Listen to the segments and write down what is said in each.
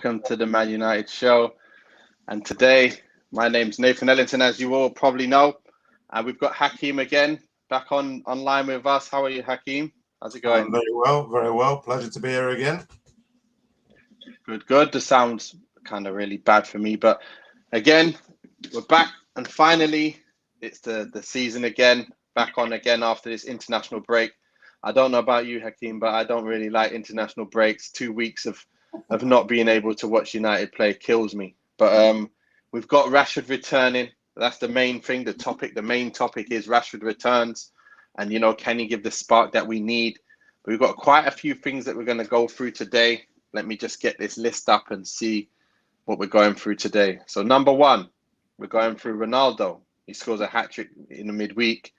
welcome to the Man United show. And today, my name's Nathan Ellington, as you all probably know. And we've got Hakeem again, back online with us. How are you, Hakeem? How's it going? Very well, very well. Pleasure to be here again. Good. The sound's kind of really bad for me. But again, we're back. And finally, it's the season again, back on again after this international break. I don't know about you, Hakeem, but I don't really like international breaks. 2 weeks of not being able to watch United play kills me. But we've got Rashford returning. That's the main thing. The main topic is Rashford returns. And, can he give the spark that we need? But we've got quite a few things that we're going to go through today. Let me just get this list up and see what we're going through today. So number one, we're going through Ronaldo. He scores a hat-trick in the midweek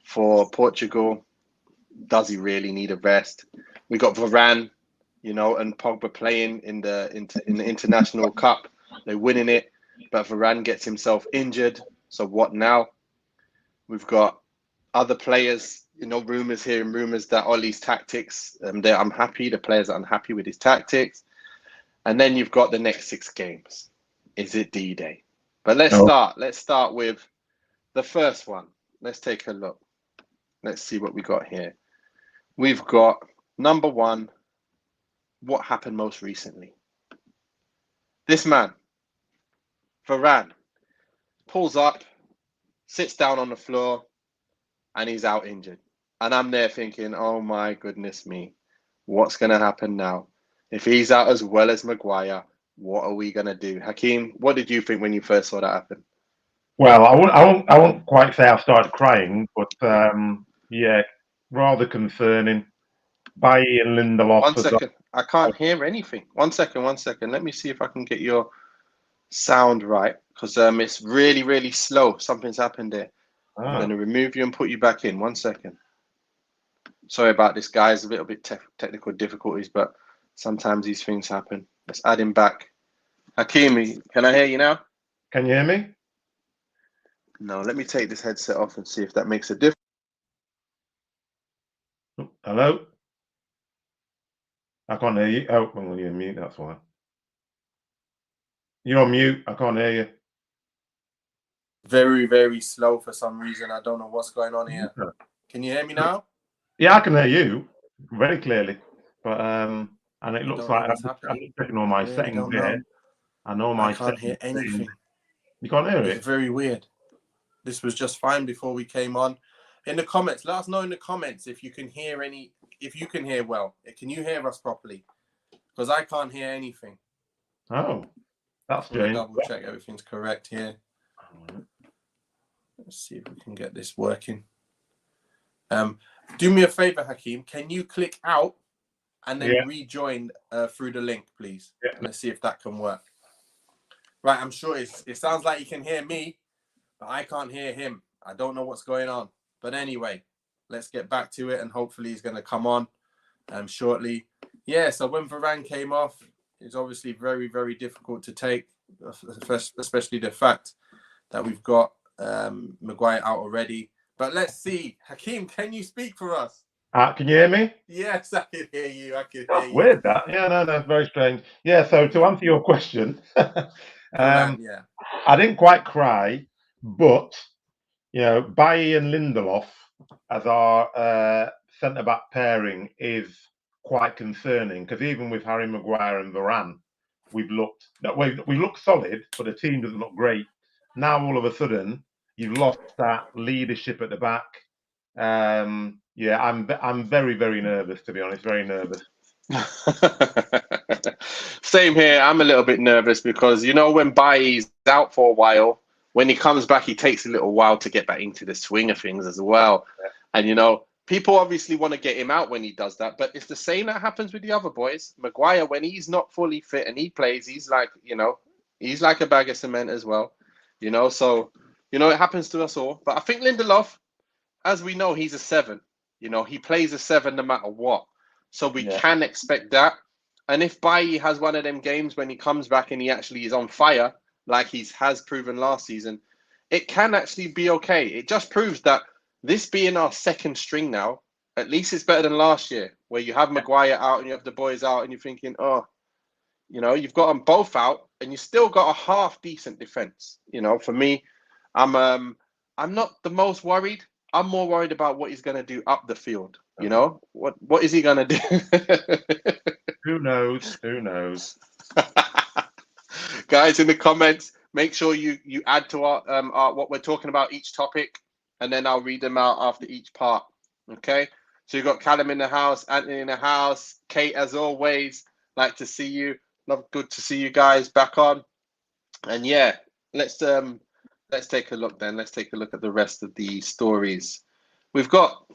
for Portugal. Does he really need a rest? We got Varane, and Pogba playing in the International Cup. They're winning it, but Varane gets himself injured. So what now? We've got other players, rumors that Ollie's tactics, they're unhappy. The players are unhappy with his tactics. And then you've got the next 6 games. Is it D-Day? But let's start with the first one. Let's take a look. Let's see what we got here. We've got number one, what happened most recently? This man, Varane, pulls up, sits down on the floor, and he's out injured. And I'm there thinking, oh my goodness me, what's going to happen now? If he's out as well as Maguire, what are we going to do? Hakeem, what did you think when you first saw that happen? Well, I won't quite say I started crying, but yeah, rather concerning. Bailly and Lindelof. 1 second. I can't hear anything. 1 second. Let me see if I can get your sound right, because it's really, really slow. Something's happened there. I'm going to remove you and put you back in. 1 second. Sorry about this, guys. A little bit technical difficulties, but sometimes these things happen. Let's add him back. Hakeem, can I hear you now? Can you hear me? No, let me take this headset off and see if that makes a difference. Hello? I can't hear you. Oh, well, you're mute, that's why. You're on mute. I can't hear you. Very, very slow for some reason. I don't know what's going on here. Can you hear me now? Yeah, I can hear you very clearly. But and it looks like I'm checking all my settings here. I know my settings. I can't hear anything. You can't hear it? It's very weird. This was just fine before we came on. In the comments, let us know in the comments if you can hear well. Can you hear us properly? Because I can't hear anything. Oh, that's strange. Double check everything's correct here. Let's see if we can get this working. Do me a favor, Hakeem. Can you click out and then rejoin through the link, please? Yeah. Let's see if that can work. Right, I'm sure it sounds like you can hear me, but I can't hear him. I don't know what's going on. But anyway, let's get back to it, and hopefully he's going to come on shortly. Yeah, so when Varane came off, it's obviously very, very difficult to take, especially the fact that we've got Maguire out already. But let's see. Hakeem, can you speak for us? Can you hear me? Yes, I can hear you. That's weird, that. Yeah, no, that's very strange. Yeah, so to answer your question, I didn't quite cry, but Bailly and Lindelof as our centre-back pairing is quite concerning, because even with Harry Maguire and Varane, we looked solid, but the team doesn't look great. Now all of a sudden you've lost that leadership at the back. Yeah, I'm very, very nervous, to be honest. Very nervous. Same here. I'm a little bit nervous because when Bailly's out for a while, when he comes back, he takes a little while to get back into the swing of things as well. Yeah. And people obviously want to get him out when he does that, but it's the same that happens with the other boys. Maguire, when he's not fully fit and he plays, he's like a bag of cement as well. So it happens to us all. But I think Lindelof, as we know, he's a 7. He plays a 7 no matter what. So we can expect that. And if Bailly has one of them games when he comes back and he actually is on fire, like he has proven last season, it can actually be okay. It just proves that this being our second string now, at least it's better than last year, where you have Maguire out and you have the boys out and you're thinking, oh, You know, you've got them both out, and you still got a half decent defense. You know, for me, I'm not the most worried. I'm more worried about what he's going to do up the field. You know, what is he going to do? Who knows? Who knows? Guys, in the comments, make sure you add to our what we're talking about each topic, and then I'll read them out after each part. Okay. So you've got Callum in the house, Anthony in the house, Kate, as always. Like to see you. Good to see you guys back on. And yeah, let's take a look then. Let's take a look at the rest of the stories. We've got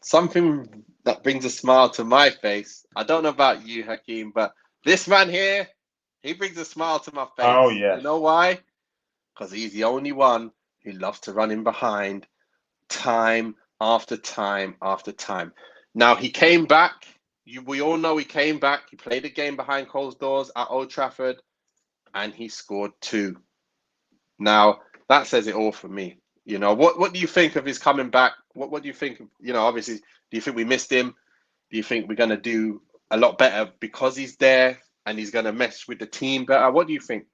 something that brings a smile to my face. I don't know about you, Hakeem, but this man here, he brings a smile to my face. Oh, yes. You know why? Because he's the only one who loves to run in behind time after time after time. Now, he came back. We all know he came back. He played a game behind closed doors at Old Trafford, and he scored 2. Now, that says it all for me. You know, what do you think of his coming back? What do you think? You know, obviously, do you think we missed him? Do you think we're going to do a lot better because he's there and he's going to mesh with the team better? What do you think?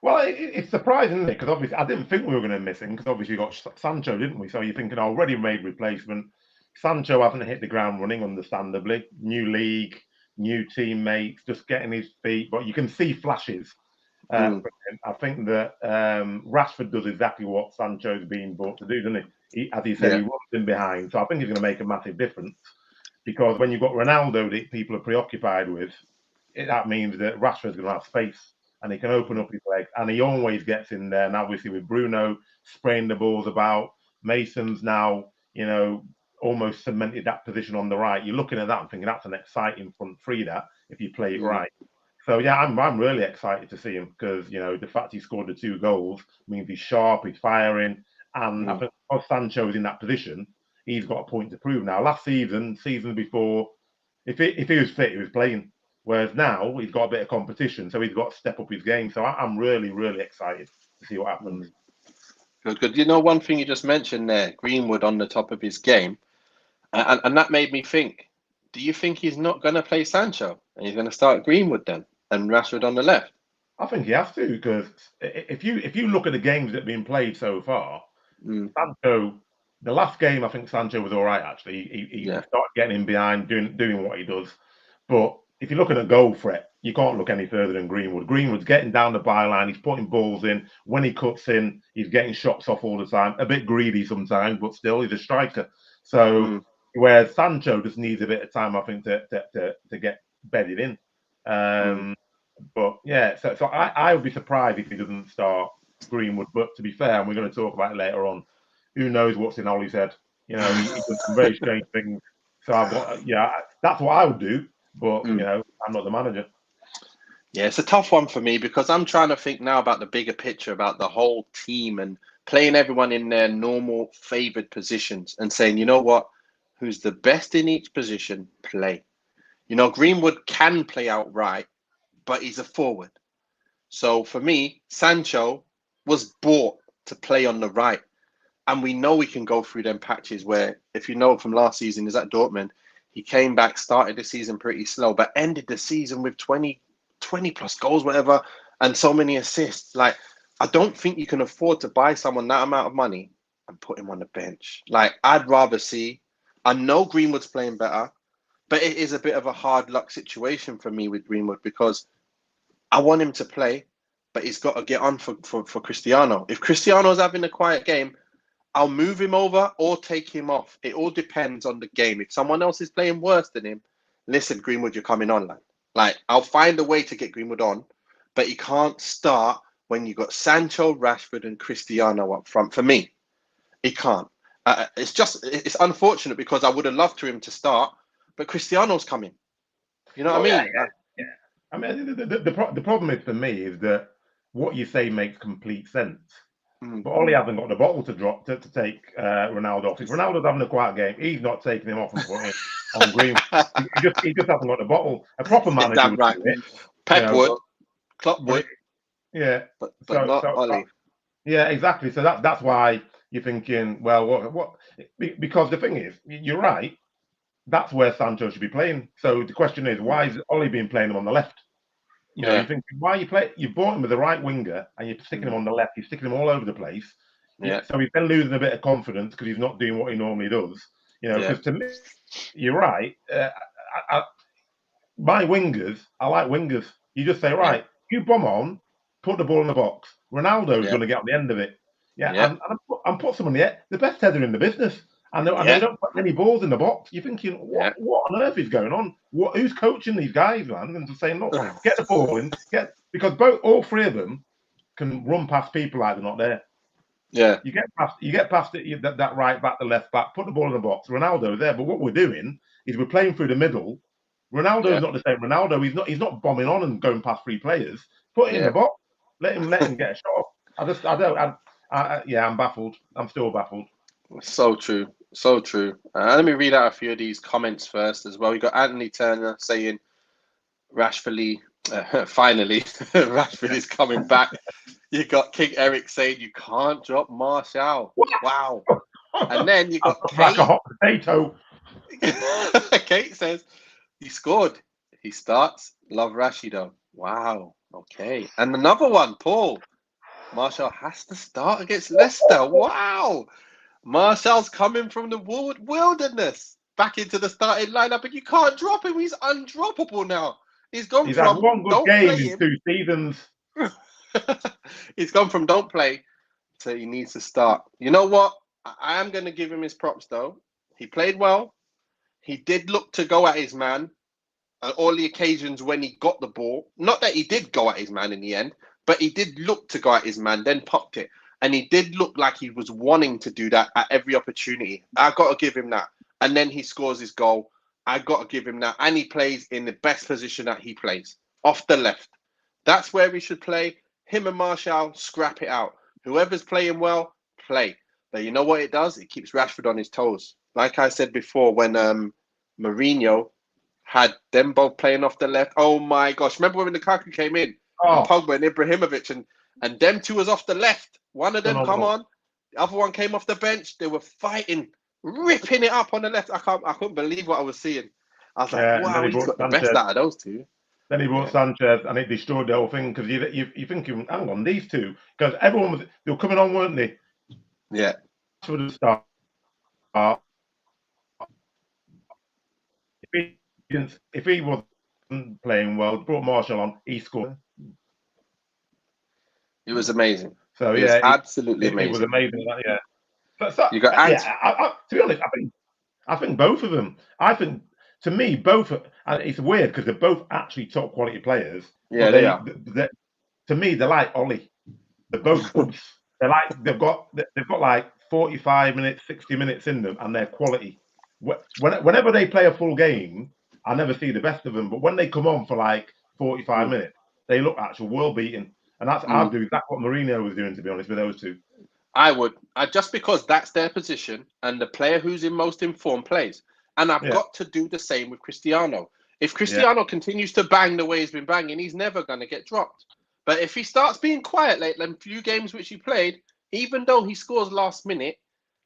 Well, it's surprising, because obviously I didn't think we were going to miss him, because obviously we got Sancho, didn't we? So you're thinking already made replacement. Sancho hasn't hit the ground running, understandably. New league, new teammates, just getting his feet. But you can see flashes. I think that Rashford does exactly what Sancho's been brought to do, doesn't he? As he said, he runs in behind. So I think he's going to make a massive difference, because when you've got Ronaldo that people are preoccupied with, that means that Rashford's going to have space and he can open up his legs, and he always gets in there. And obviously with Bruno spraying the balls about, Mason's now, you know, almost cemented that position on the right. You're looking at that and thinking that's an exciting front three, that, if you play it right. So yeah, I'm really excited to see him, because, you know, the fact he scored the 2 goals means he's sharp, he's firing, and I think because Sancho is in that position, he's got a point to prove now. Last season before, if he was fit, he was playing. Whereas now he's got a bit of competition, so he's got to step up his game. So I'm really, really excited to see what happens. Good. You know, one thing you just mentioned there, Greenwood on the top of his game, and that made me think, do you think he's not going to play Sancho and he's going to start Greenwood then and Rashford on the left? I think he has to, because if you look at the games that have been played so far, Sancho, the last game, I think Sancho was all right, actually. He started getting in behind, doing what he does. But if you're looking at goal threat, you can't look any further than Greenwood. Greenwood's getting down the byline, he's putting balls in. When he cuts in, he's getting shots off all the time. A bit greedy sometimes, but still, he's a striker. So, whereas Sancho just needs a bit of time, I think, to get bedded in. But yeah, so I would be surprised if he doesn't start Greenwood. But to be fair, and we're going to talk about it later on, who knows what's in Ollie's head? You know, he does some very strange things. So I've got, that's what I would do. But you know, I'm not the manager. Yeah, it's a tough one for me, because I'm trying to think now about the bigger picture, about the whole team, and playing everyone in their normal favoured positions and saying, you know what, who's the best in each position, play. You know, Greenwood can play outright, but he's a forward. So for me, Sancho was bought to play on the right. And we know we can go through them patches where, if you know from last season, is at Dortmund, he came back, started the season pretty slow, but ended the season with 20 plus goals, whatever, and so many assists. Like, I don't think you can afford to buy someone that amount of money and put him on the bench. Like, I'd rather see, I know Greenwood's playing better, but it is a bit of a hard luck situation for me with Greenwood, because I want him to play, but he's got to get on for Cristiano. If Cristiano's having a quiet game, I'll move him over or take him off. It all depends on the game. If someone else is playing worse than him, listen, Greenwood, you're coming on, lad. Like, I'll find a way to get Greenwood on, but he can't start when you got Sancho, Rashford, and Cristiano up front. For me, he can't. It's unfortunate, because I would have loved for him to start, but Cristiano's coming. You know what I mean? Yeah. I mean, the problem is, for me, is that what you say makes complete sense. But Ollie hasn't got the bottle to drop to take Ronaldo off. If Ronaldo's having a quiet game, he's not taking him off and putting him on Green. He just hasn't got the bottle. A proper manager would do it. Pep would, Klopp would. Yeah, but not Ollie. Yeah, exactly. So that's why you're thinking, well, what? Because the thing is, you're right. That's where Sancho should be playing. So the question is, why is Ollie being playing him on the left? You know, you're thinking, why you bought him with the right winger and you're sticking him on the left, you're sticking him all over the place. Yeah. So he's then losing a bit of confidence because he's not doing what he normally does. You know, because to me, you're right. My wingers, I like wingers. You just say, right, you bomb on, put the ball in the box. Ronaldo's going to get on the end of it. And put someone there, the best header in the business. And they don't put any balls in the box. You're thinking, what on earth is going on? Who's coaching these guys, man? And just saying, look, get the ball in, because all three of them can run past people like they're not there. Yeah. You get past it, that right back, the left back, put the ball in the box. Ronaldo's there, but what we're doing is we're playing through the middle. Ronaldo's not the same Ronaldo. He's not bombing on and going past three players. Put it in the box. Let him get a shot. I'm baffled. I'm still baffled. So true. So true. Let me read out a few of these comments first as well. We got Anthony Turner saying, Rashford, finally, Rashford is coming back. You got King Eric saying you can't drop Martial. Wow. And then you got Kate. Like a hot potato. Kate says, he scored. He starts. Love Rashido. Wow. Okay. And another one, Paul. Martial has to start against Leicester. Wow. Martial's coming from the wilderness back into the starting lineup, and you can't drop him. He's undroppable now. He's had one good game in 2 seasons. He's gone from don't play to he needs to start. You know what? I am going to give him his props, though. He played well. He did look to go at his man on all the occasions when he got the ball. Not that he did go at his man in the end, but he did look to go at his man, then popped it. And he did look like he was wanting to do that at every opportunity. I got to give him that. And then he scores his goal. I got to give him that. And he plays in the best position that he plays, off the left. That's where we should play. Him and Martial, scrap it out. Whoever's playing well, play. But you know what it does? It keeps Rashford on his toes. Like I said before, when Mourinho had them both playing off the left. Oh my gosh. Remember when Lukaku came in? And Pogba and Ibrahimovic and them two was off the left. One of them come on. The other one came off the bench. They were fighting, ripping it up on the left. I couldn't believe what I was seeing. I was like, wow, he's got the best out of those two. Then he brought Sanchez, and it destroyed the whole thing because you thinking, hang on, these two, because everyone they were coming on, weren't they? Yeah. For the start. If he wasn't playing well, brought Martial on, he scored. It was amazing. So it was absolutely amazing. It was amazing. You got to be honest, I think both of them. I think to me both. And it's weird because they're both actually top quality players. Yeah, they are. To me, they're like Ollie. They're both good. They've got like 45 minutes, 60 minutes in them, and they're quality. Whenever they play a full game, I never see the best of them. But when they come on for like 45 minutes, they look actual world beating. And I'll do exactly what Mourinho was doing, to be honest, with those two. I would. Just because that's their position and the player who's in most informed plays. And I've got to do the same with Cristiano. If Cristiano continues to bang the way he's been banging, he's never going to get dropped. But if he starts being quiet late, them few games which he played, even though he scores last minute,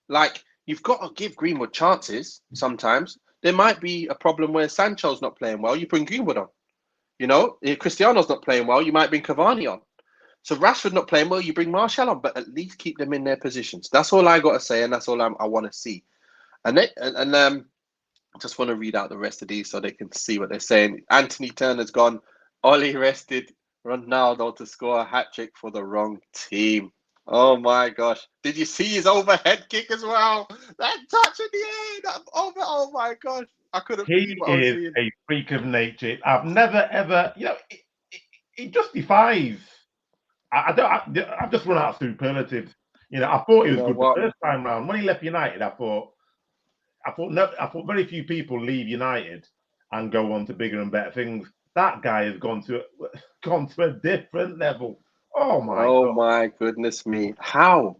like, you've got to give Greenwood chances sometimes. There might be a problem where Sancho's not playing well. You bring Greenwood on. You know, if Cristiano's not playing well, you might bring Cavani on. So Rashford not playing well, you bring Martial on, but at least keep them in their positions. That's all I got to say, and that's all I want to see. And I just want to read out the rest of these so they can see what they're saying. Anthony Turner's gone. Ollie rested Ronaldo to score a hat-trick for the wrong team. Oh, my gosh. Did you see his overhead kick as well? That touch in the air. Oh, my gosh. I couldn't believe what I was seeing. He is a freak of nature. I've never, ever... You know, it just defies... I've just run out of superlatives. You know, I thought he was good the first time round. When he left United, I thought very few people leave United and go on to bigger and better things. That guy has gone to a different level. Oh my goodness me! How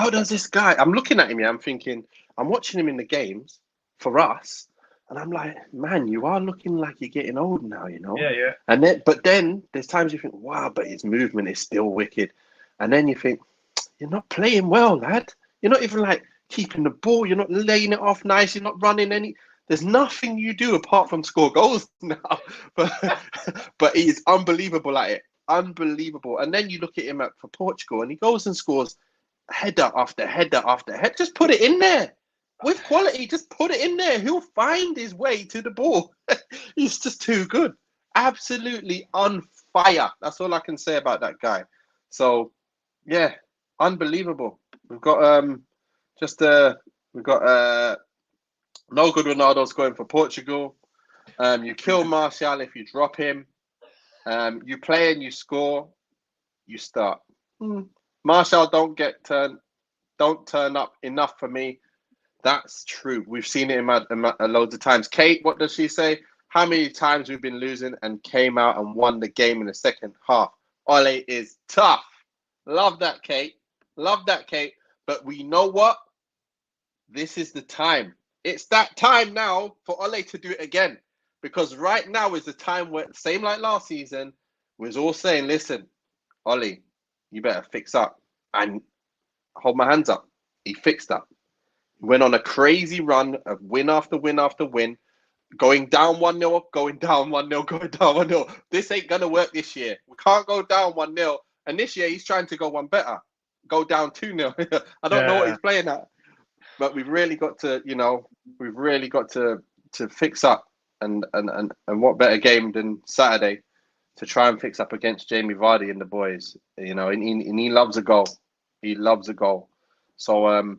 does this guy? I'm looking at him here. I'm thinking. I'm watching him in the games for us, and I'm like, man, you are looking like you're getting old now. You know? Yeah. But then there's times you think, wow, but his movement is still wicked, and then you think, you're not playing well, lad. You're not even like keeping the ball. You're not laying it off nice. You're not running any. There's nothing you do apart from score goals now. But he's unbelievable at it. Unbelievable. And then you look at him for Portugal, and he goes and scores header after header after header. Just put it in there. With quality, just put it in there. He'll find his way to the ball. He's just too good. Absolutely on fire. That's all I can say about that guy. So, yeah, unbelievable. We've got no good Ronaldo scoring for Portugal. You kill Martial if you drop him. You play and you score. You start. Martial don't turn up enough for me. That's true. We've seen it in loads of times. Kate, what does she say? How many times we've been losing and came out and won the game in the second half? Ole is tough. Love that, Kate. Love that, Kate. But we know what? This is the time. It's that time now for Ole to do it again. Because right now is the time where, same like last season, we was all saying, listen, Ole, you better fix up. And hold my hands up. He fixed up. Went on a crazy run of win after win after win, going down 1-0, going down 1-0, going down 1-0. This ain't going to work this year. We can't go down 1-0. And this year he's trying to go one better, go down 2-0. I don't know what he's playing at. But we've really got to, to fix up. And what better game than Saturday to try and fix up against Jamie Vardy and the boys, and he loves a goal. He loves a goal. So,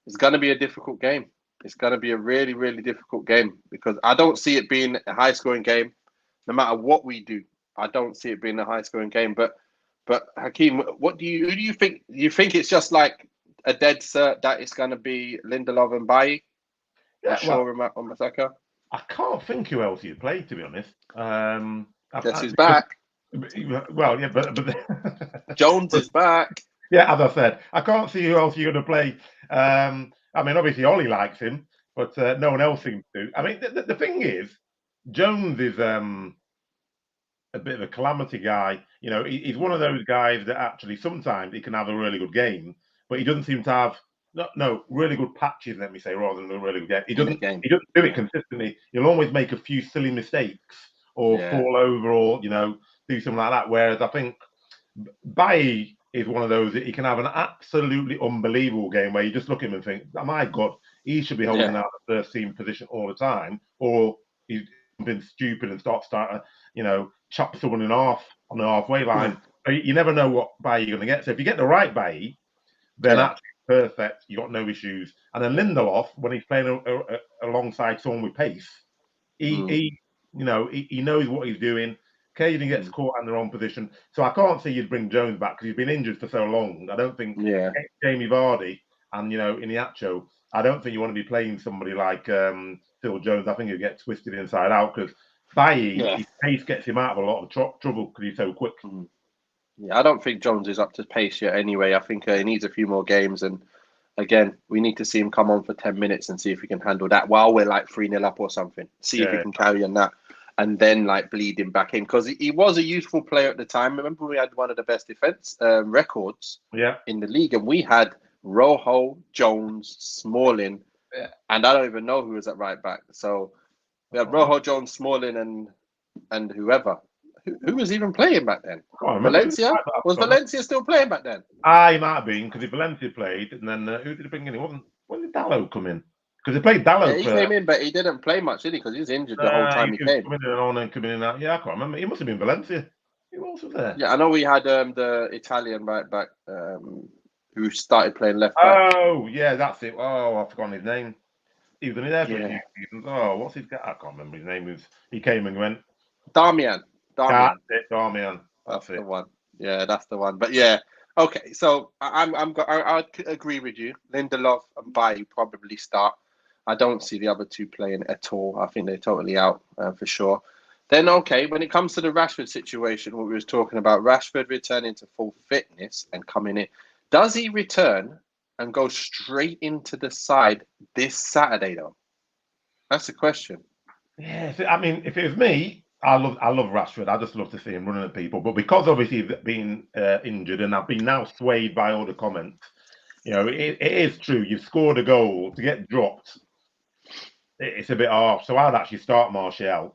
it's going to be a difficult game. It's going to be a really, really difficult game because I don't see it being a high-scoring game. No matter what we do, I don't see it being a high-scoring game. But Hakeem, who do you think? You think it's just like a dead cert that it's going to be Lindelof and Bailly? Yeah, on Masaka. I can't think who else you played, to be honest. Guess who's back? Well, yeah, but Jones is back. Yeah, as I said, I can't see who else you're going to play. I mean, obviously, Ollie likes him, but no one else seems to. I mean, the thing is, Jones is a bit of a calamity guy. He's one of those guys that actually sometimes he can have a really good game, but he doesn't seem to have really good patches. Let me say, rather than a really good game. He doesn't do it consistently. He'll always make a few silly mistakes or fall over or do something like that. Whereas I think Bailly is one of those that he can have an absolutely unbelievable game where you just look at him and think, oh my God, he should be holding out the first team position all the time, or he's been stupid and start chop someone in half on the halfway line. You never know what Bailly you're going to get. So if you get the right Bailly, then that's perfect. You got no issues. And then Lindelof, when he's playing alongside someone with pace, he knows what he's doing. Occasionally gets caught in the wrong position. So I can't see you'd bring Jones back because he's been injured for so long. I don't think Jamie Vardy and Iniacho, I don't think you want to be playing somebody like Phil Jones. I think he'll get twisted inside out because Bailly, his pace gets him out of a lot of trouble because he's so quick. Yeah, I don't think Jones is up to pace yet anyway. I think he needs a few more games. And again, we need to see him come on for 10 minutes and see if he can handle that while we're like 3-0 up or something. See if he can carry on that. And then bleed him back in because he was a useful player at the time. Remember, we had one of the best defense records in the league, and we had Rojo, Jones, Smalling, and I don't even know who was at right back. So we had Rojo, Jones, Smalling, and whoever. Who was even playing back then? Valencia? Was Valencia still playing back then? He might have been because if Valencia played, and then who did he bring in? When did Dallo come in? Because he played Dallo. He came in, but he didn't play much, did he? Because he was injured the whole time he came. Coming in and out. Yeah, I can't remember. He must have been Valencia. Who else was there? Yeah, I know we had the Italian right back who started playing left back. Oh, yeah, that's it. Oh, I've forgotten his name. He was only there for a few seasons. Oh, what's his guy? I can't remember his name. He came and went. Darmian. That's it, Darmian. That's the one. Yeah, that's the one. But yeah, okay. So I agree with you. Lindelof and Bailly probably start. I don't see the other two playing at all. I think they're totally out for sure. Then, okay, when it comes to the Rashford situation, what we was talking about, Rashford returning to full fitness and coming in, does he return and go straight into the side this Saturday, though? That's the question. Yeah, I mean, if it was me, I love Rashford. I just love to see him running at people. But because obviously he's been injured and I've been now swayed by all the comments, it is true. You've scored a goal to get dropped. it's a bit off. So I'd actually start Martial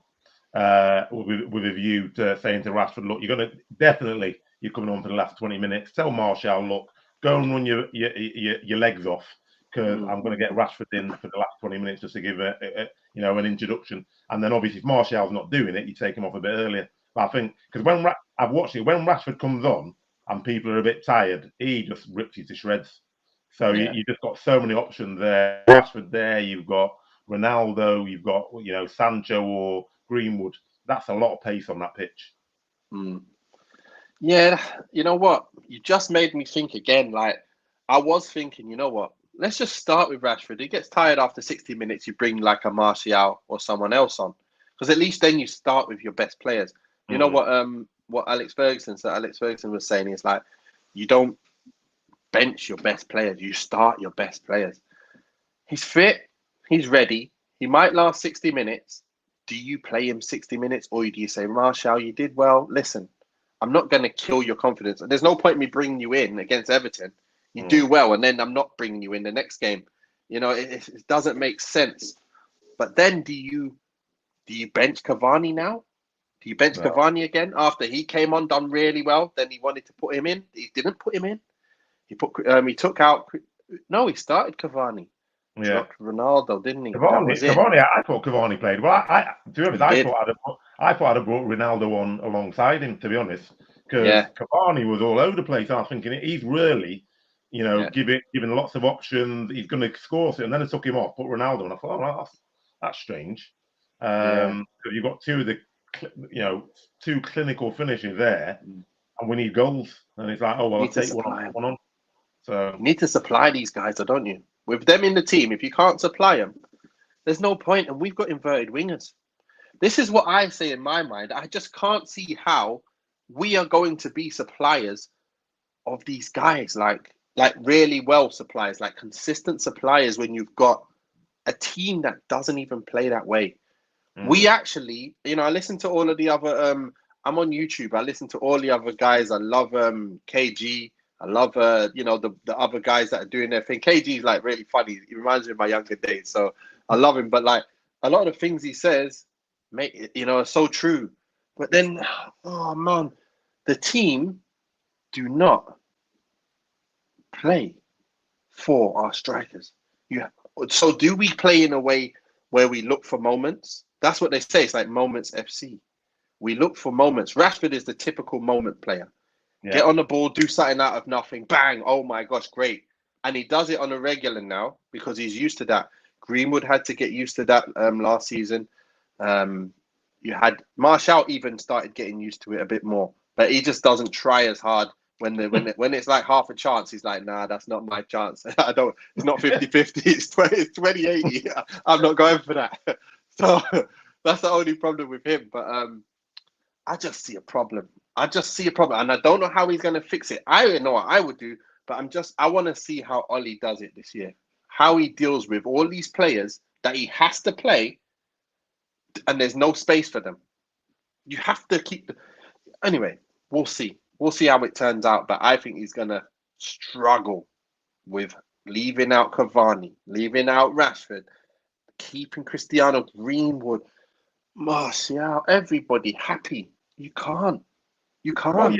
with a view to saying to Rashford, look, you're coming on for the last 20 minutes. Tell Martial, look, go and run your legs off, because I'm going to get Rashford in for the last 20 minutes just to give an introduction. And then obviously if Martial's not doing it, you take him off a bit earlier. But I think because I've watched it, when Rashford comes on and people are a bit tired, he just rips you to shreds. So you just got so many options there. Rashford there, you've got Ronaldo, you've got Sancho or Greenwood. That's a lot of pace on that pitch. Yeah, you know what? You just made me think again. Like, I was thinking, you know what? Let's just start with Rashford. He gets tired after 60 minutes. You bring like a Martial or someone else on, because at least then you start with your best players. You know what Alex Ferguson said? Alex Ferguson was saying is like, you don't bench your best players. You start your best players. He's fit. He's ready. He might last 60 minutes. Do you play him 60 minutes, or do you say, Martial, you did well. Listen, I'm not going to kill your confidence. There's no point in me bringing you in against Everton. You do well, and then I'm not bringing you in the next game. It doesn't make sense. But then do you bench Cavani now? Do you bench Cavani again after he came on, done really well? Then he wanted to put him in. He didn't put him in. He took out. No, he started Cavani. Dropped Ronaldo, didn't he? Cavani. I thought Cavani played well. To be honest, I thought I'd have brought Ronaldo on alongside him. To be honest, because Cavani was all over the place. I was thinking he's really, giving lots of options. He's going to score, and then I took him off, put Ronaldo, and I thought, oh, that's strange. Because you've got two of the, two clinical finishes there, and we need goals. And it's like, oh well, I'll take one on. So you need to supply these guys, don't you? With them in the team, if you can't supply them, there's no point. And we've got inverted wingers. This is what I say in my mind. I just can't see how we are going to be suppliers of these guys, like really well suppliers, like consistent suppliers, when you've got a team that doesn't even play that way. We actually, I listen to all of the other, I'm on YouTube. I listen to all the other guys. I love KG. I love, the other guys that are doing their thing. KG is like really funny. He reminds me of my younger days. So I love him. But like a lot of the things he says, are so true. But then, oh man, the team do not play for our strikers. So do we play in a way where we look for moments? That's what they say. It's like moments FC. We look for moments. Rashford is the typical moment player. Get on the ball, do something out of nothing, bang, oh my gosh, great. And he does it on a regular now because he's used to that. Greenwood had to get used to that last season. You had Martial even started getting used to it a bit more, but he just doesn't try as hard when it's like half a chance. He's like, nah, that's not my chance. It's not 50-50, it's 20-80. I'm not going for that. So that's the only problem with him. But I just see a problem. And I don't know how he's going to fix it. I don't know what I would do, but I want to see how Ollie does it this year. How he deals with all these players that he has to play, and there's no space for them. You have to keep. Anyway, we'll see. We'll see how it turns out. But I think he's going to struggle with leaving out Cavani, leaving out Rashford, keeping Cristiano, Greenwood, Martial, everybody happy. You can't. Well,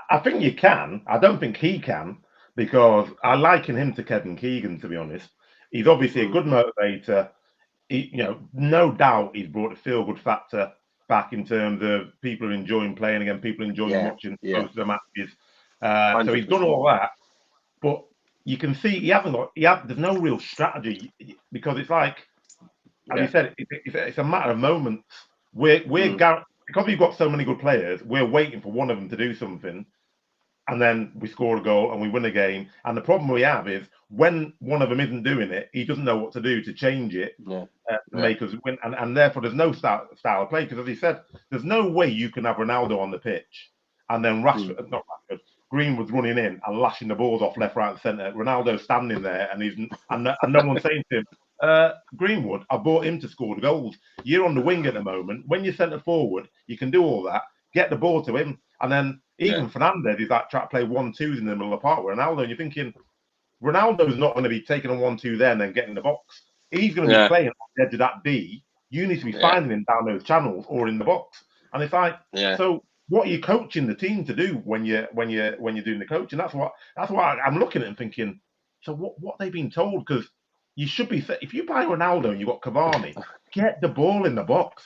I think you can. I don't think he can, because I liken him to Kevin Keegan, to be honest. He's obviously a good motivator. No doubt he's brought a feel-good factor back in terms of people are enjoying playing again, people enjoying watching most of the matches. So he's done all that, but you can see there's no real strategy, because it's like, as you said, it's a matter of moments. Because we've got so many good players, we're waiting for one of them to do something, and then we score a goal and we win a game. And the problem we have is when one of them isn't doing it, he doesn't know what to do to change it, to make us win. And therefore, there's no style of play. Because as he said, there's no way you can have Ronaldo on the pitch and then Greenwood's running in and lashing the balls off left, right, and centre. Ronaldo's standing there and no one's saying to him, Greenwood, I bought him to score the goals. You're on the wing at the moment. When you're centre forward, you can do all that. Get the ball to him, and then even Fernandez is like trying to play 1-2s in the middle of the park with Ronaldo, and you're thinking Ronaldo's not going to be taking a 1-2 there and then getting the box. He's going to be playing on the edge of that D. You need to be finding him down those channels or in the box. And it's like, so what are you coaching the team to do when you're doing the coaching? That's what I'm looking at and thinking. So what they've been told? Because you should be, if you buy Ronaldo and you've got Cavani, get the ball in the box.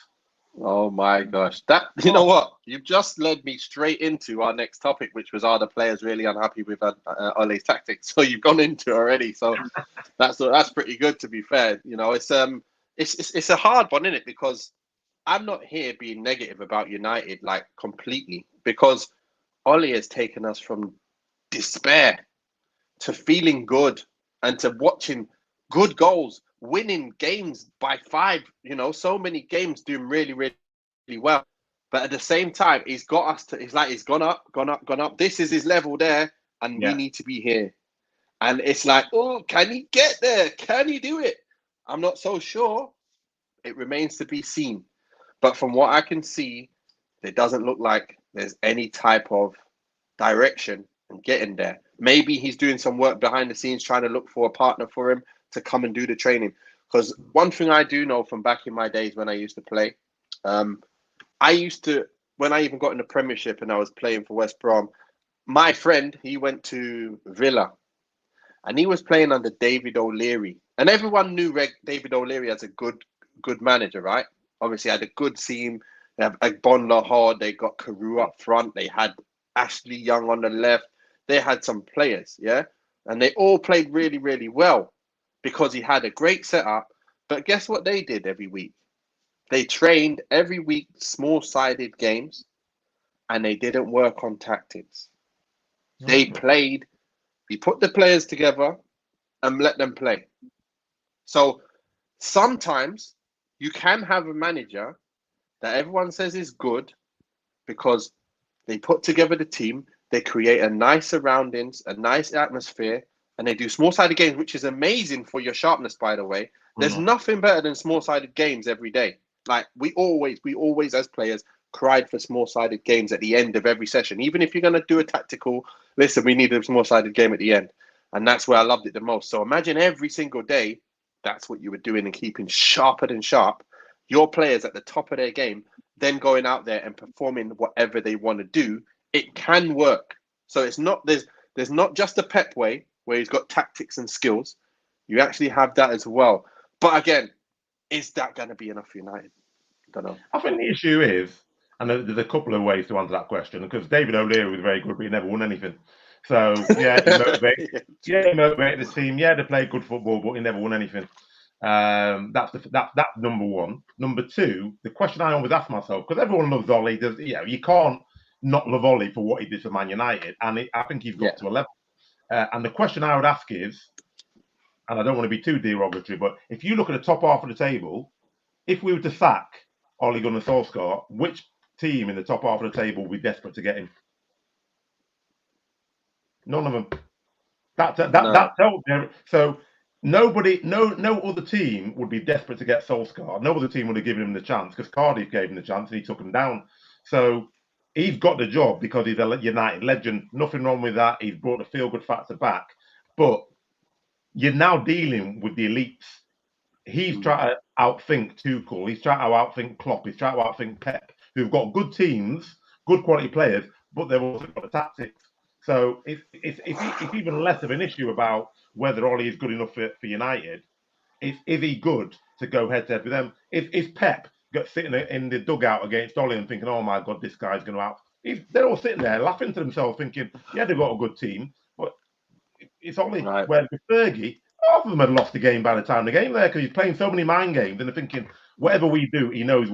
Oh my gosh. You know what? You've just led me straight into our next topic, which was, are the players really unhappy with Ole's tactics? So you've gone into it already. So that's pretty good, to be fair. You know, it's a hard one, isn't it? Because I'm not here being negative about United, like, completely, because Ole has taken us from despair to feeling good and to watching good goals, winning games by 5, you know, so many games, doing really, really, really well. But at the same time, he's got us to, he's gone up. This is his level there, and we need to be here. And it's like, oh, can he get there? Can he do it? I'm not so sure. It remains to be seen. But from what I can see, it doesn't look like there's any type of direction and getting there. Maybe he's doing some work behind the scenes, trying to look for a partner for him to come and do the training. Because one thing I do know from back in my days when I used to play, when I even got in the Premiership and I was playing for West Brom, my friend, he went to Villa and he was playing under David O'Leary. And everyone knew David O'Leary as a good manager, right? Obviously, had a good team. They have Agbon Lahore. They got Carew up front. They had Ashley Young on the left. They had some players, and they all played really, really well because he had a great setup. But guess what they did every week? They trained every week, small-sided games, and they didn't work on tactics. They played. He put the players together and let them play. So sometimes you can have a manager that everyone says is good because they put together the team, they create a nice surroundings, a nice atmosphere, and they do small-sided games, which is amazing for your sharpness, by the way. There's nothing better than small-sided games every day. Like, we always as players cried for small-sided games at the end of every session. Even if you're going to do a tactical, listen, we need a small-sided game at the end. And that's where I loved it the most. So imagine every single day, that's what you were doing and keeping sharper than sharp. Your players at the top of their game, then going out there and performing whatever they want to do. It can work. So it's not, there's not just a Pep way where he's got tactics and skills. You actually have that as well. But again, is that going to be enough for United? I don't know. I think the issue is, and there's a couple of ways to answer that question, because David O'Leary was very good, but he never won anything. So, he motivated the team. Yeah, they played good football, but he never won anything. That's number one. Number two, the question I always ask myself, because everyone loves Ole, you can't not love Ole for what he did for Man United, and I think he's got to a level. And the question I would ask is, and I don't want to be too derogatory, but if you look at the top half of the table, if we were to sack Ole Gunnar Solskjaer, which team in the top half of the table would be desperate to get him? None of them. That tells you. So nobody, no other team would be desperate to get Solskjaer. No other team would have given him the chance because Cardiff gave him the chance and he took him down. So he's got the job because he's a United legend. Nothing wrong with that. He's brought the feel-good factor back. But you're now dealing with the elites. He's trying to outthink Tuchel. He's trying to outthink Klopp. He's trying to outthink Pep, who've got good teams, good quality players, but they've also got the tactics. So it's even less of an issue about whether Ole is good enough for United. Is he good to go head-to-head with them? Is Pep sitting in the dugout against Ole and thinking, oh my God, this guy's going to out... They're all sitting there laughing to themselves thinking, yeah, they've got a good team, but it's only where with Fergie, half of them had lost the game by the time the game there because he's playing so many mind games and they're thinking, whatever we do, he knows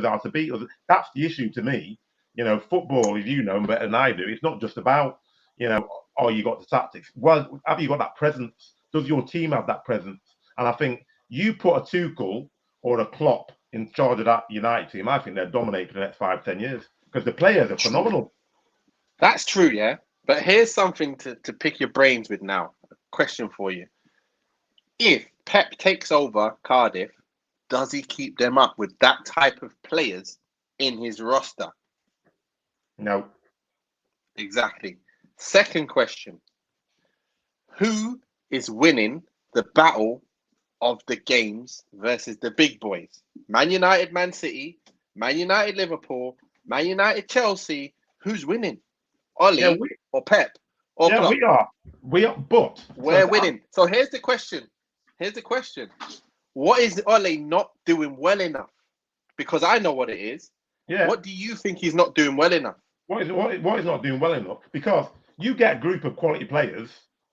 how to beat us. That's the issue to me. You know, football, as you know better than I do, it's not just about, you got the tactics. Well, have you got that presence? Does your team have that presence? And I think you put a Tuchel or a Klopp in charge of that United team, I think they'll dominate for the next 5-10 years because the players are phenomenal. That's true, yeah. But here's something to pick your brains with now. A question for you. If Pep takes over Cardiff, does he keep them up with that type of players in his roster? No. Exactly. Second question. Who is winning the battle of the games versus the big boys. Man United, Man City, Man United, Liverpool, Man United, Chelsea. Who's winning? Ollie or Pep or Klopp? We are, but we're winning. So here's the question. What is Ole not doing well enough? Because I know what it is. Yeah. What do you think he's not doing well enough? What is not doing well enough? Because you get a group of quality players.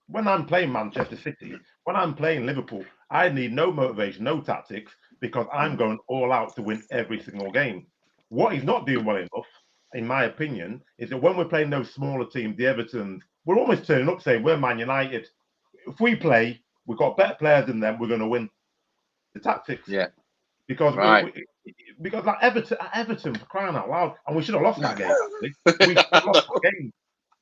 When I'm playing Manchester City, when I'm playing Liverpool, I need no motivation, no tactics, because I'm going all out to win every single game. What he's not doing well enough, in my opinion, is that when we're playing those smaller teams, the Evertons, we're almost turning up saying we're Man United. If we play, we've got better players than them, we're going to win. The tactics. Yeah. Because because like Everton, for crying out loud, and we should have lost that game. Actually, we should have lost that game.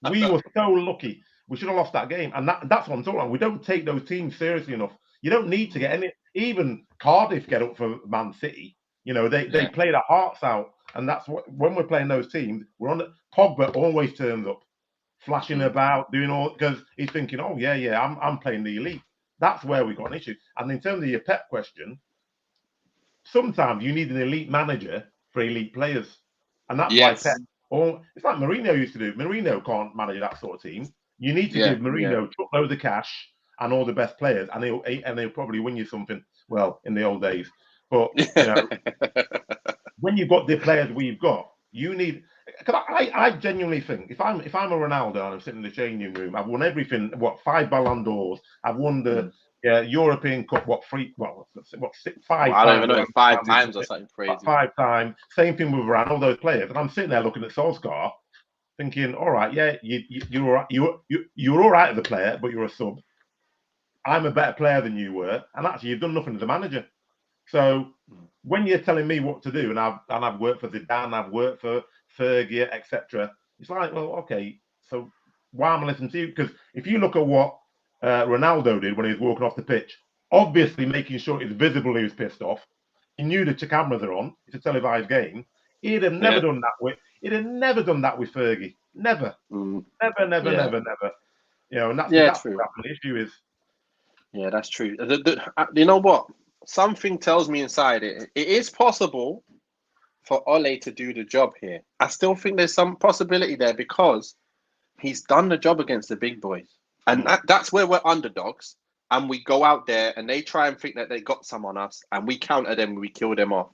We were so lucky. We should have lost that game, and that's what I'm talking about. We don't take those teams seriously enough. You don't need to get any. Even Cardiff get up for Man City. You know, they play their hearts out, and that's what when we're playing those teams, we're on. Pogba always turns up, flashing about, doing all because he's thinking, oh yeah, I'm playing the elite. That's where we got an issue. And in terms of your Pep question, sometimes you need an elite manager for elite players, and that's why Pep. Or it's like Mourinho used to do. Mourinho can't manage that sort of team. You need to give Mourinho truckloads of cash and all the best players, and he'll probably win you something. Well, in the old days, but you know, when you've got the players we've got, you need. Because I genuinely think if I'm a Ronaldo and I'm sitting in the changing room, I've won everything. What 5 Ballon d'Ors? I've won the European Cup. What 5 I don't even know, 5 times or something crazy. 5 times. Same thing with Varane, all those players. And I'm sitting there looking at Solskjaer, thinking, all right, yeah, you're all right. You're all right as a player, but you're a sub. I'm a better player than you were, and actually, you've done nothing as a manager. So when you're telling me what to do, and I've worked for Zidane, I've worked for Fergie, etc. It's like, well, okay, so why am I listening to you? Because if you look at what Ronaldo did when he was walking off the pitch, obviously making sure it's visible he was pissed off. He knew the cameras are on. It's a televised game. He'd have never done that with. He'd have never done that with Fergie. Never, never. You know, and that's true. What the issue is. Yeah, that's true. You know what? Something tells me inside it is possible for Ole to do the job here. I still think there's some possibility there because he's done the job against the big boys. And that's where we're underdogs. And we go out there and they try and think that they got some on us and we counter them and we kill them off.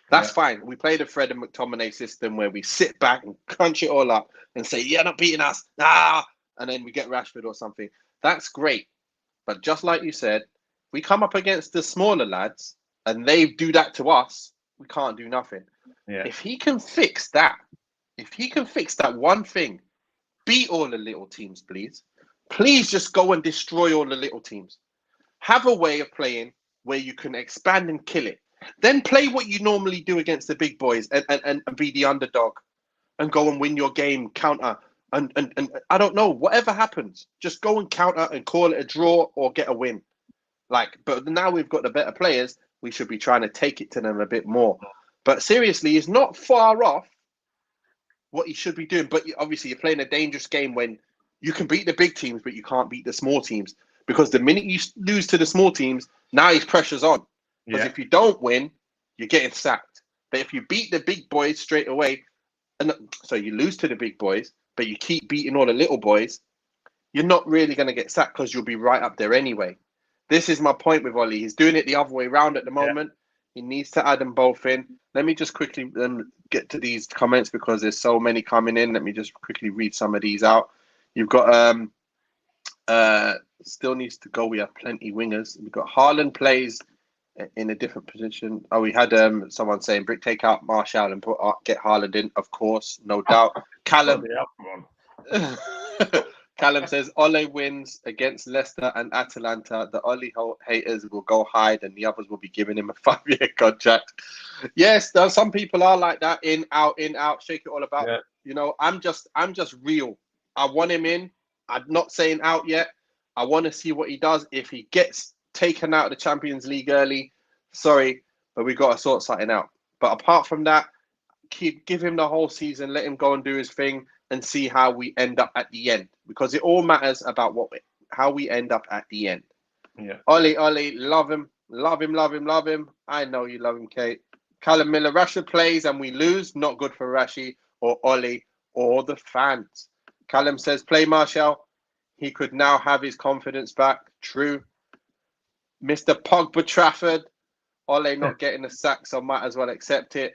That's fine. We play the Fred and McTominay system where we sit back and crunch it all up and say, you're not beating us. And then we get Rashford or something. That's great. But just like you said, we come up against the smaller lads and they do that to us, we can't do nothing. Yeah. If he can fix that one thing, beat all the little teams, please. Please just go and destroy all the little teams. Have a way of playing where you can expand and kill it. Then play what you normally do against the big boys and be the underdog and go and win your game, counter. And I don't know, whatever happens, just go and counter and call it a draw or get a win. But now we've got the better players, we should be trying to take it to them a bit more. But seriously, he's not far off what he should be doing. But obviously, you're playing a dangerous game when you can beat the big teams, but you can't beat the small teams. Because the minute you lose to the small teams, now his pressure's on. Because if you don't win, you're getting sacked. But if you beat the big boys straight away, so you lose to the big boys, but you keep beating all the little boys, you're not really going to get sacked because you'll be right up there anyway. This is my point with Ollie. He's doing it the other way around at the moment. He needs to add them both in. Let me just quickly get to these comments because there's so many coming in. Let me just quickly read some of these out. You've got still needs to go. We have plenty wingers. We've got Haaland plays in a different position. Oh, we had someone saying, Brick, take out Martial and get Haaland in. Of course, no doubt. Callum. Callum says, Ole wins against Leicester and Atalanta. The Ole haters will go hide and the others will be giving him a 5-year contract. Yes, some people are like that. In, out, shake it all about. Yeah. You know, I'm just real. I want him in. I'm not saying out yet. I want to see what he does. If he gets taken out of the Champions League early, sorry, but we got to sort something out. But apart from that, give him the whole season, let him go and do his thing and see how we end up at the end. Because it all matters about how we end up at the end. Yeah. Ole, love him. Love him, love him, love him. I know you love him, Kate. Callum Miller, Rashford plays and we lose. Not good for Rashi or Ollie or the fans. Callum says, play Martial. He could now have his confidence back. True. Mr. Pogba Trafford. Ole not getting a sack, so might as well accept it.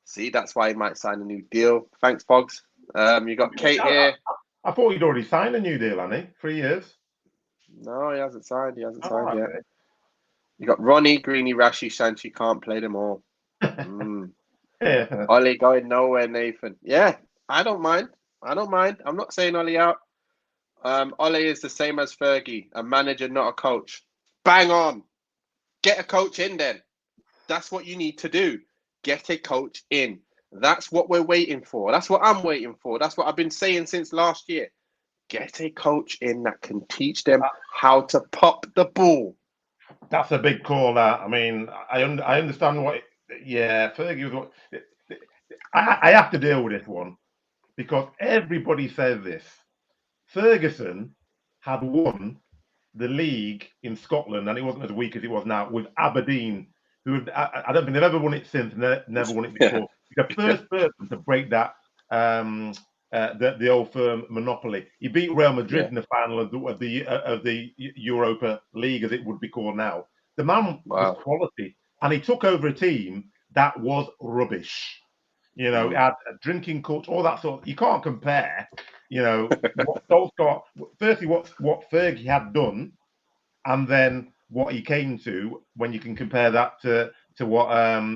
See, that's why he might sign a new deal. Thanks, Pogs. You got Kate here. I thought he'd already signed a new deal, hadn't he? 3 years. No, he hasn't signed. He hasn't signed yet. You got Ronnie, Greeny, Rashi, Sanchi. Can't play them all. Yeah. Ollie going nowhere, Nathan. Yeah, I don't mind. I'm not saying Ollie out. Ollie is the same as Fergie, a manager, not a coach. Bang on. Get a coach in then. That's what you need to do. Get a coach in. That's what we're waiting for. That's what I'm waiting for. That's what I've been saying since last year. Get a coach in that can teach them how to pop the ball. That's a big call. That I mean, I understand what. Yeah, Fergie was. I have to deal with this one because everybody says this. Ferguson had won the league in Scotland, and it wasn't as weak as it was now with Aberdeen, who I don't think they've ever won it since, never won it before. The first person to break that the old firm monopoly. He beat Real Madrid in the final of the Europa League, as it would be called now. The man was quality, and he took over a team that was rubbish. You know, had a drinking culture, all that sort. You can't compare. You know, what Solskjaer, firstly, what Fergie had done, and then what he came to. When you can compare that to what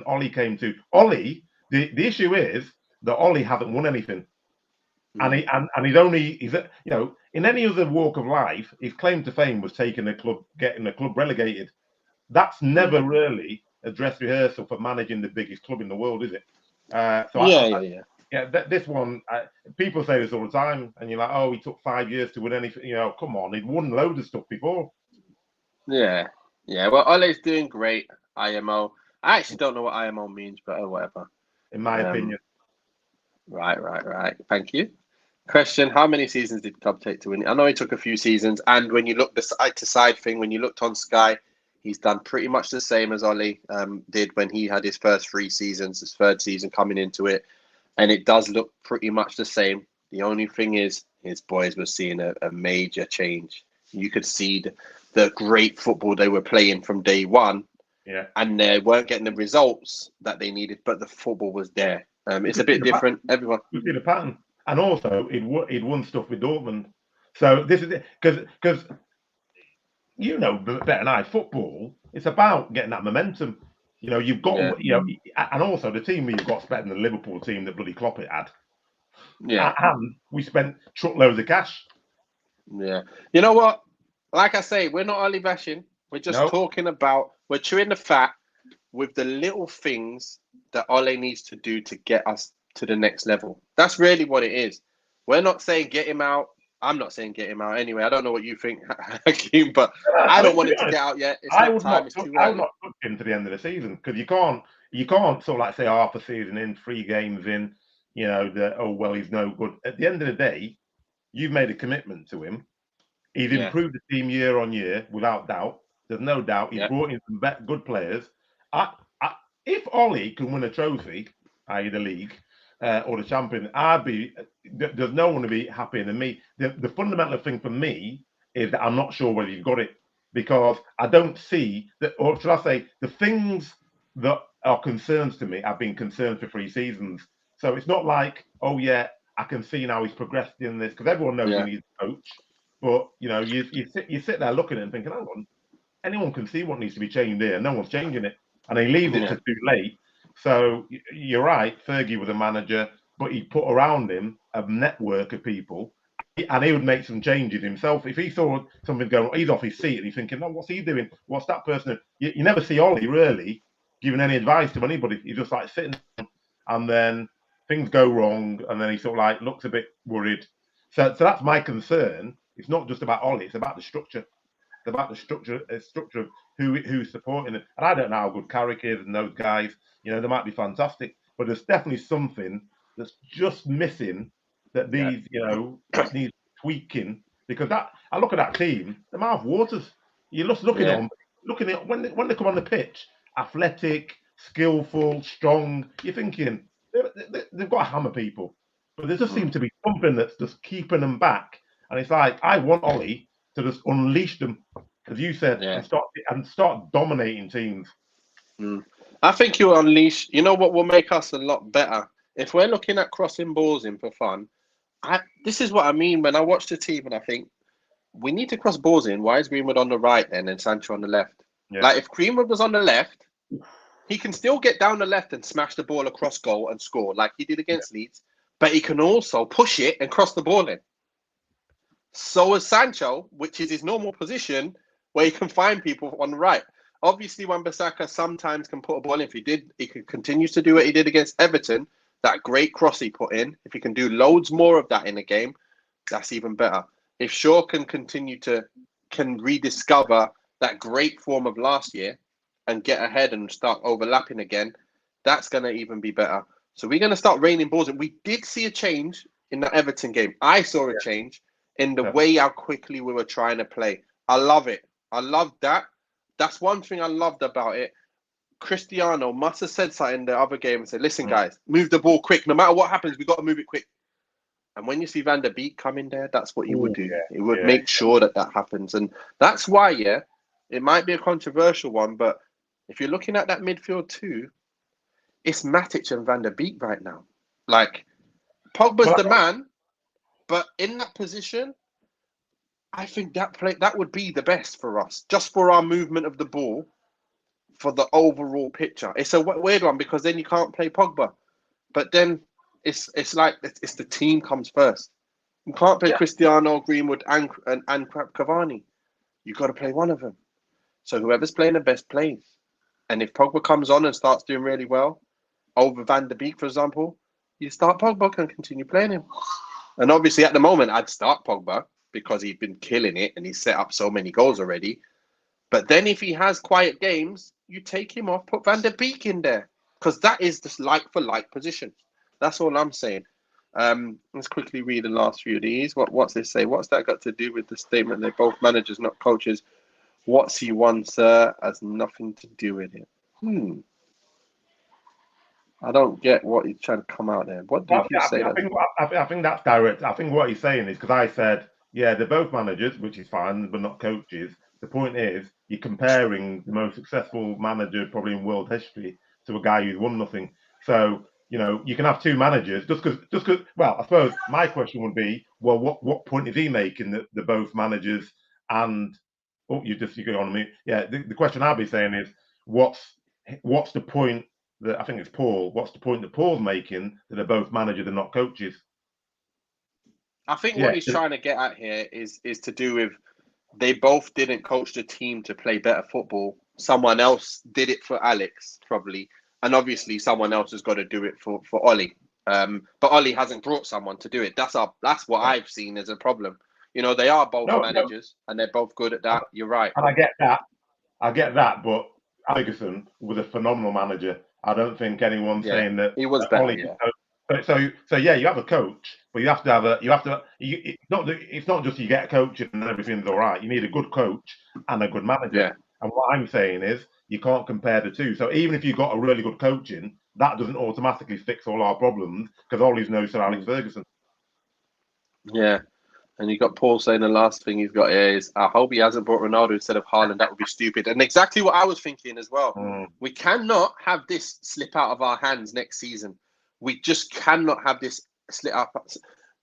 Ollie came to. Ollie, the issue is that Ollie hasn't won anything. And he's you know, in any other walk of life, his claim to fame was getting the club relegated. That's never really a dress rehearsal for managing the biggest club in the world, is it? This one, people say this all the time, and you're like, oh, he took 5 years to win anything. You know, come on, he'd won loads of stuff before. Yeah. Well, Ole's doing great. IMO. I actually don't know what IMO means, but whatever. In my opinion. Right. Thank you. Question: how many seasons did Club take to win? I know he took a few seasons, and when you look the side to side thing, when you looked on Sky, he's done pretty much the same as Ollie did when he had his first 3 seasons, his third season coming into it, and it does look pretty much the same. The only thing is, his boys were seeing a major change. You could see the great football they were playing from day one, and they weren't getting the results that they needed, but the football was there. It's a bit different. Everyone you see the pattern. And also, he'd won stuff with Dortmund. So this is it, because you know better than I, football, it's about getting that momentum. You know, you've got and also the team you've got's better than the Liverpool team that bloody Klopp had. Yeah, and we spent truckloads of cash. Yeah, you know what? Like I say, we're not Ollie bashing. We're just talking about we're chewing the fat with the little things that Ole needs to do to get us to the next level. That's really what it is. We're not saying get him out. I'm not saying get him out anyway. I don't know what you think, Hakeem, but I don't want him to get out yet. It's not time. It's too early. I would not touch him to the end of the season because you can't sort of like say half a season in, 3 games in, you know, he's no good. At the end of the day, you've made a commitment to him. He's improved the team year on year, without doubt. There's no doubt. He's brought in some good players. If Ollie can win a trophy, i.e. the league or the champion, there's no one to be happier than me. The fundamental thing for me is that I'm not sure whether you've got it, because I don't see that, or should I say, the things that are concerns to me have been concerns for 3 seasons. So it's not like, oh yeah, I can see now he's progressed in this, because everyone knows he needs a coach. But you know, you sit there looking at it and thinking, hang on, anyone can see what needs to be changed here. No one's changing it. And he leaves it to too late. So you're right, Fergie was a manager, but he put around him a network of people, and he would make some changes himself. If he saw something going, he's off his seat, and he's thinking, "Oh, what's he doing? What's that person?" You never see Ollie really giving any advice to anybody. He's just like sitting, and then things go wrong, and then he sort of like looks a bit worried. So that's my concern. It's not just about Ollie; it's about the structure. It's about the structure of who's supporting it. And I don't know how good Carrick is and those guys. You know, they might be fantastic, but there's definitely something that's just missing that needs, needs tweaking. Because I look at that team, the mouth waters. You're just looking at them. looking at when they come on the pitch, athletic, skillful, strong. You're thinking they've got to hammer people, but there just seems to be something that's just keeping them back. And it's like I want Ollie to just unleash them, as you said, and start dominating teams. I think you'll unleash. You know what will make us a lot better if we're looking at crossing balls in for fun. This is what I mean when I watch the team and I think we need to cross balls in. Why is Greenwood on the right then and Sancho on the left? Yeah. Like if Greenwood was on the left, he can still get down the left and smash the ball across goal and score like he did against Leeds, but he can also push it and cross the ball in. So is Sancho, which is his normal position, where he can find people on the right. Obviously, Wan-Bissaka sometimes can put a ball in. If he could continue to do what he did against Everton, that great cross he put in. If he can do loads more of that in a game, that's even better. If Shaw can rediscover that great form of last year and get ahead and start overlapping again, that's going to even be better. So we're going to start raining balls. And we did see a change in the Everton game. I saw a change in the way how quickly we were trying to play. I love it. I love that. That's one thing I loved about it. Cristiano must have said something in the other game and said, listen, guys, move the ball quick. No matter what happens, we've got to move it quick. And when you see Van der Beek come in there, that's what he would do. He would make sure that happens. And that's why, it might be a controversial one, but if you're looking at that midfield too, it's Matic and Van der Beek right now. Like, Pogba's the man, but in that position, I think that would be the best for us, just for our movement of the ball, for the overall picture. It's a weird one because then you can't play Pogba, but then it's like it's the team comes first. You can't play Cristiano, Greenwood, and Cavani. You got to play one of them. So whoever's playing the best plays, and if Pogba comes on and starts doing really well over Van der Beek, for example, you start Pogba and continue playing him. And obviously, at the moment, I'd start Pogba because he's been killing it and he's set up so many goals already. But then if he has quiet games, you take him off, put Van der Beek in there because that is just like-for-like position. That's all I'm saying. Let's quickly read the last few of these. What's this say? What's that got to do with the statement? They're both managers, not coaches. What's he won, sir, has nothing to do with it. I don't get what he's trying to come out there. What did you say? I think that's direct. I think what he's saying is because I said, they're both managers, which is fine, but not coaches. The point is, you're comparing the most successful manager probably in world history to a guy who's won nothing. So, you can have two managers just because. Well, I suppose my question would be, well, what point is he making that they're both managers? And you go on me. Yeah, the question I'll be saying is, what's the point? I think it's Paul. What's the point that Paul's making that they're both managers and not coaches? I think what he's trying to get at here is to do with they both didn't coach the team to play better football. Someone else did it for Alex, probably. And obviously someone else has got to do it for Ollie. But Ollie hasn't brought someone to do it. That's what I've seen as a problem. They are both managers and they're both good at that. You're right. And I get that, but Ferguson was a phenomenal manager. I don't think anyone's saying that he was better. So you have a coach, but you have to have it's not just you get a coach and everything's all right. You need a good coach and a good manager. Yeah. And what I'm saying is you can't compare the two. So even if you've got a really good coaching, that doesn't automatically fix all our problems because Ollie's no Sir Alex Ferguson. Yeah. And you got Paul saying the last thing he's got here is, I hope he hasn't brought Ronaldo instead of Haaland. That would be stupid. And exactly what I was thinking as well. We cannot have this slip out of our hands next season. We just cannot have this slip up.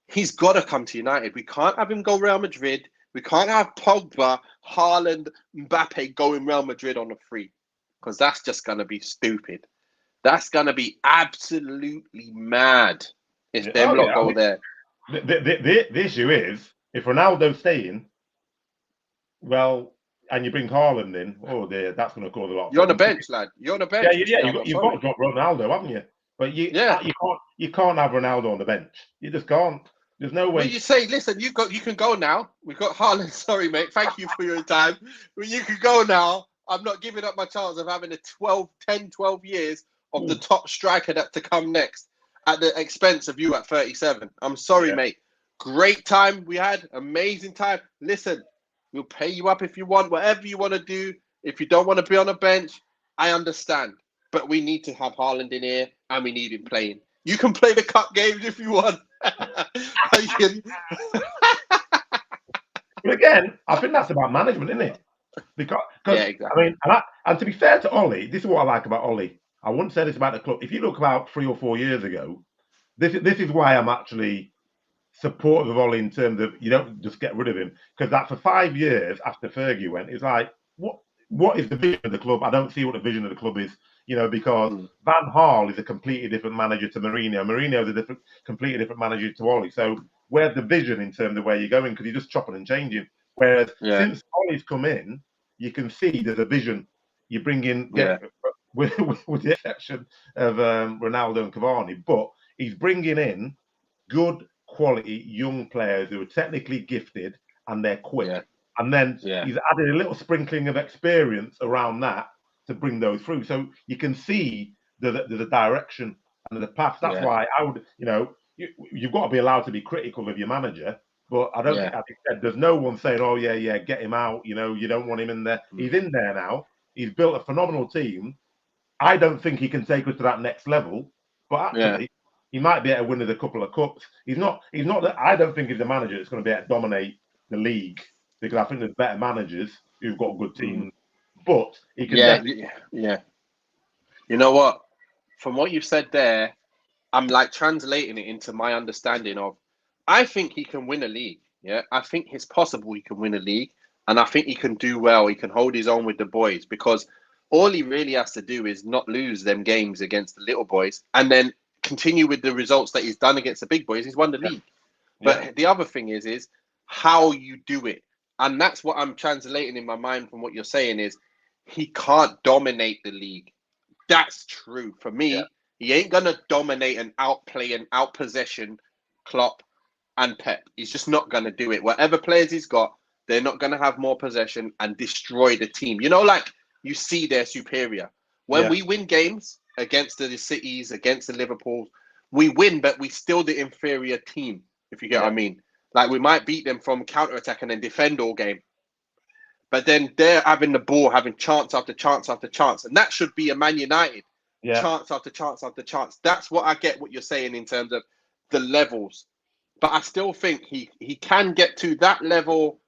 He's got to come to United. We can't have him go Real Madrid. We can't have Pogba, Haaland, Mbappe going Real Madrid on a free because that's just going to be stupid. That's going to be absolutely mad if them lot go there. The issue is, if Ronaldo's staying, well, and you bring Haaland in, oh dear, that's going to cause a lot of You're on the bench, lad. You're on the bench. You've got to drop Ronaldo, haven't you? But you can't have Ronaldo on the bench. You just can't. There's no way. Well, you say, listen, you can go now. We've got Haaland. Sorry, mate. Thank you for your time. Well, you can go now. I'm not giving up my chance of having 10, 12 years of the top striker to come next at the expense of you at 37. I'm sorry, mate. Great time we had. Amazing time. Listen, we'll pay you up if you want. Whatever you want to do. If you don't want to be on a bench, I understand. But we need to have Haaland in here, and we need him playing. You can play the cup games if you want. But again, I think that's about management, isn't it? Because yeah, exactly. I mean, and to be fair to Ollie, this is what I like about Ollie. I wouldn't say this about the club. If you look about 3 or 4 years ago, this is why I'm actually supportive of Ollie in terms of you don't just get rid of him, because that for 5 years after Fergie went, it's like what is the vision of the club? I don't see what the vision of the club is, because Van Gaal is a completely different manager to Mourinho. Mourinho is a completely different manager to Ollie. So where's the vision in terms of where you're going? Because you're just chopping and changing. Whereas since Ollie's come in, you can see there's a vision. You bring in, with the exception of Ronaldo and Cavani, but he's bringing in good quality young players who are technically gifted and they're quick. And then he's added a little sprinkling of experience around that to bring those through. So you can see there's a direction and there's a path. That's why I would, you've got to be allowed to be critical of your manager. But I don't think, as you said, there's no one saying, oh, yeah, get him out. You don't want him in there. He's in there now. He's built a phenomenal team. I don't think he can take us to that next level. But actually, he might be able to win us a couple of cups. He's not that. I don't think he's a manager that's going to be able to dominate the league, because I think there's better managers who've got good teams. But he can. You know what? From what you've said there, I'm like translating it into my understanding of. I think he can win a league. Yeah, I think it's possible he can win a league, and I think he can do well. He can hold his own with the boys, because all he really has to do is not lose them games against the little boys, and then continue with the results that he's done against the big boys. He's won the league. But the other thing is how you do it. And that's what I'm translating in my mind from what you're saying is he can't dominate the league. That's true. For me, he ain't going to dominate and outplay and outpossession Klopp and Pep. He's just not going to do it. Whatever players he's got, they're not going to have more possession and destroy the team. Like you see they're superior. When we win games against the Cities, against the Liverpools, we win, but we still the inferior team, if you get what I mean. Like we might beat them from counter-attack and then defend all game. But then they're having the ball, having chance after chance after chance. And that should be a Man United. Chance after chance after chance. That's what I get what you're saying in terms of the levels. But I still think he can get to that level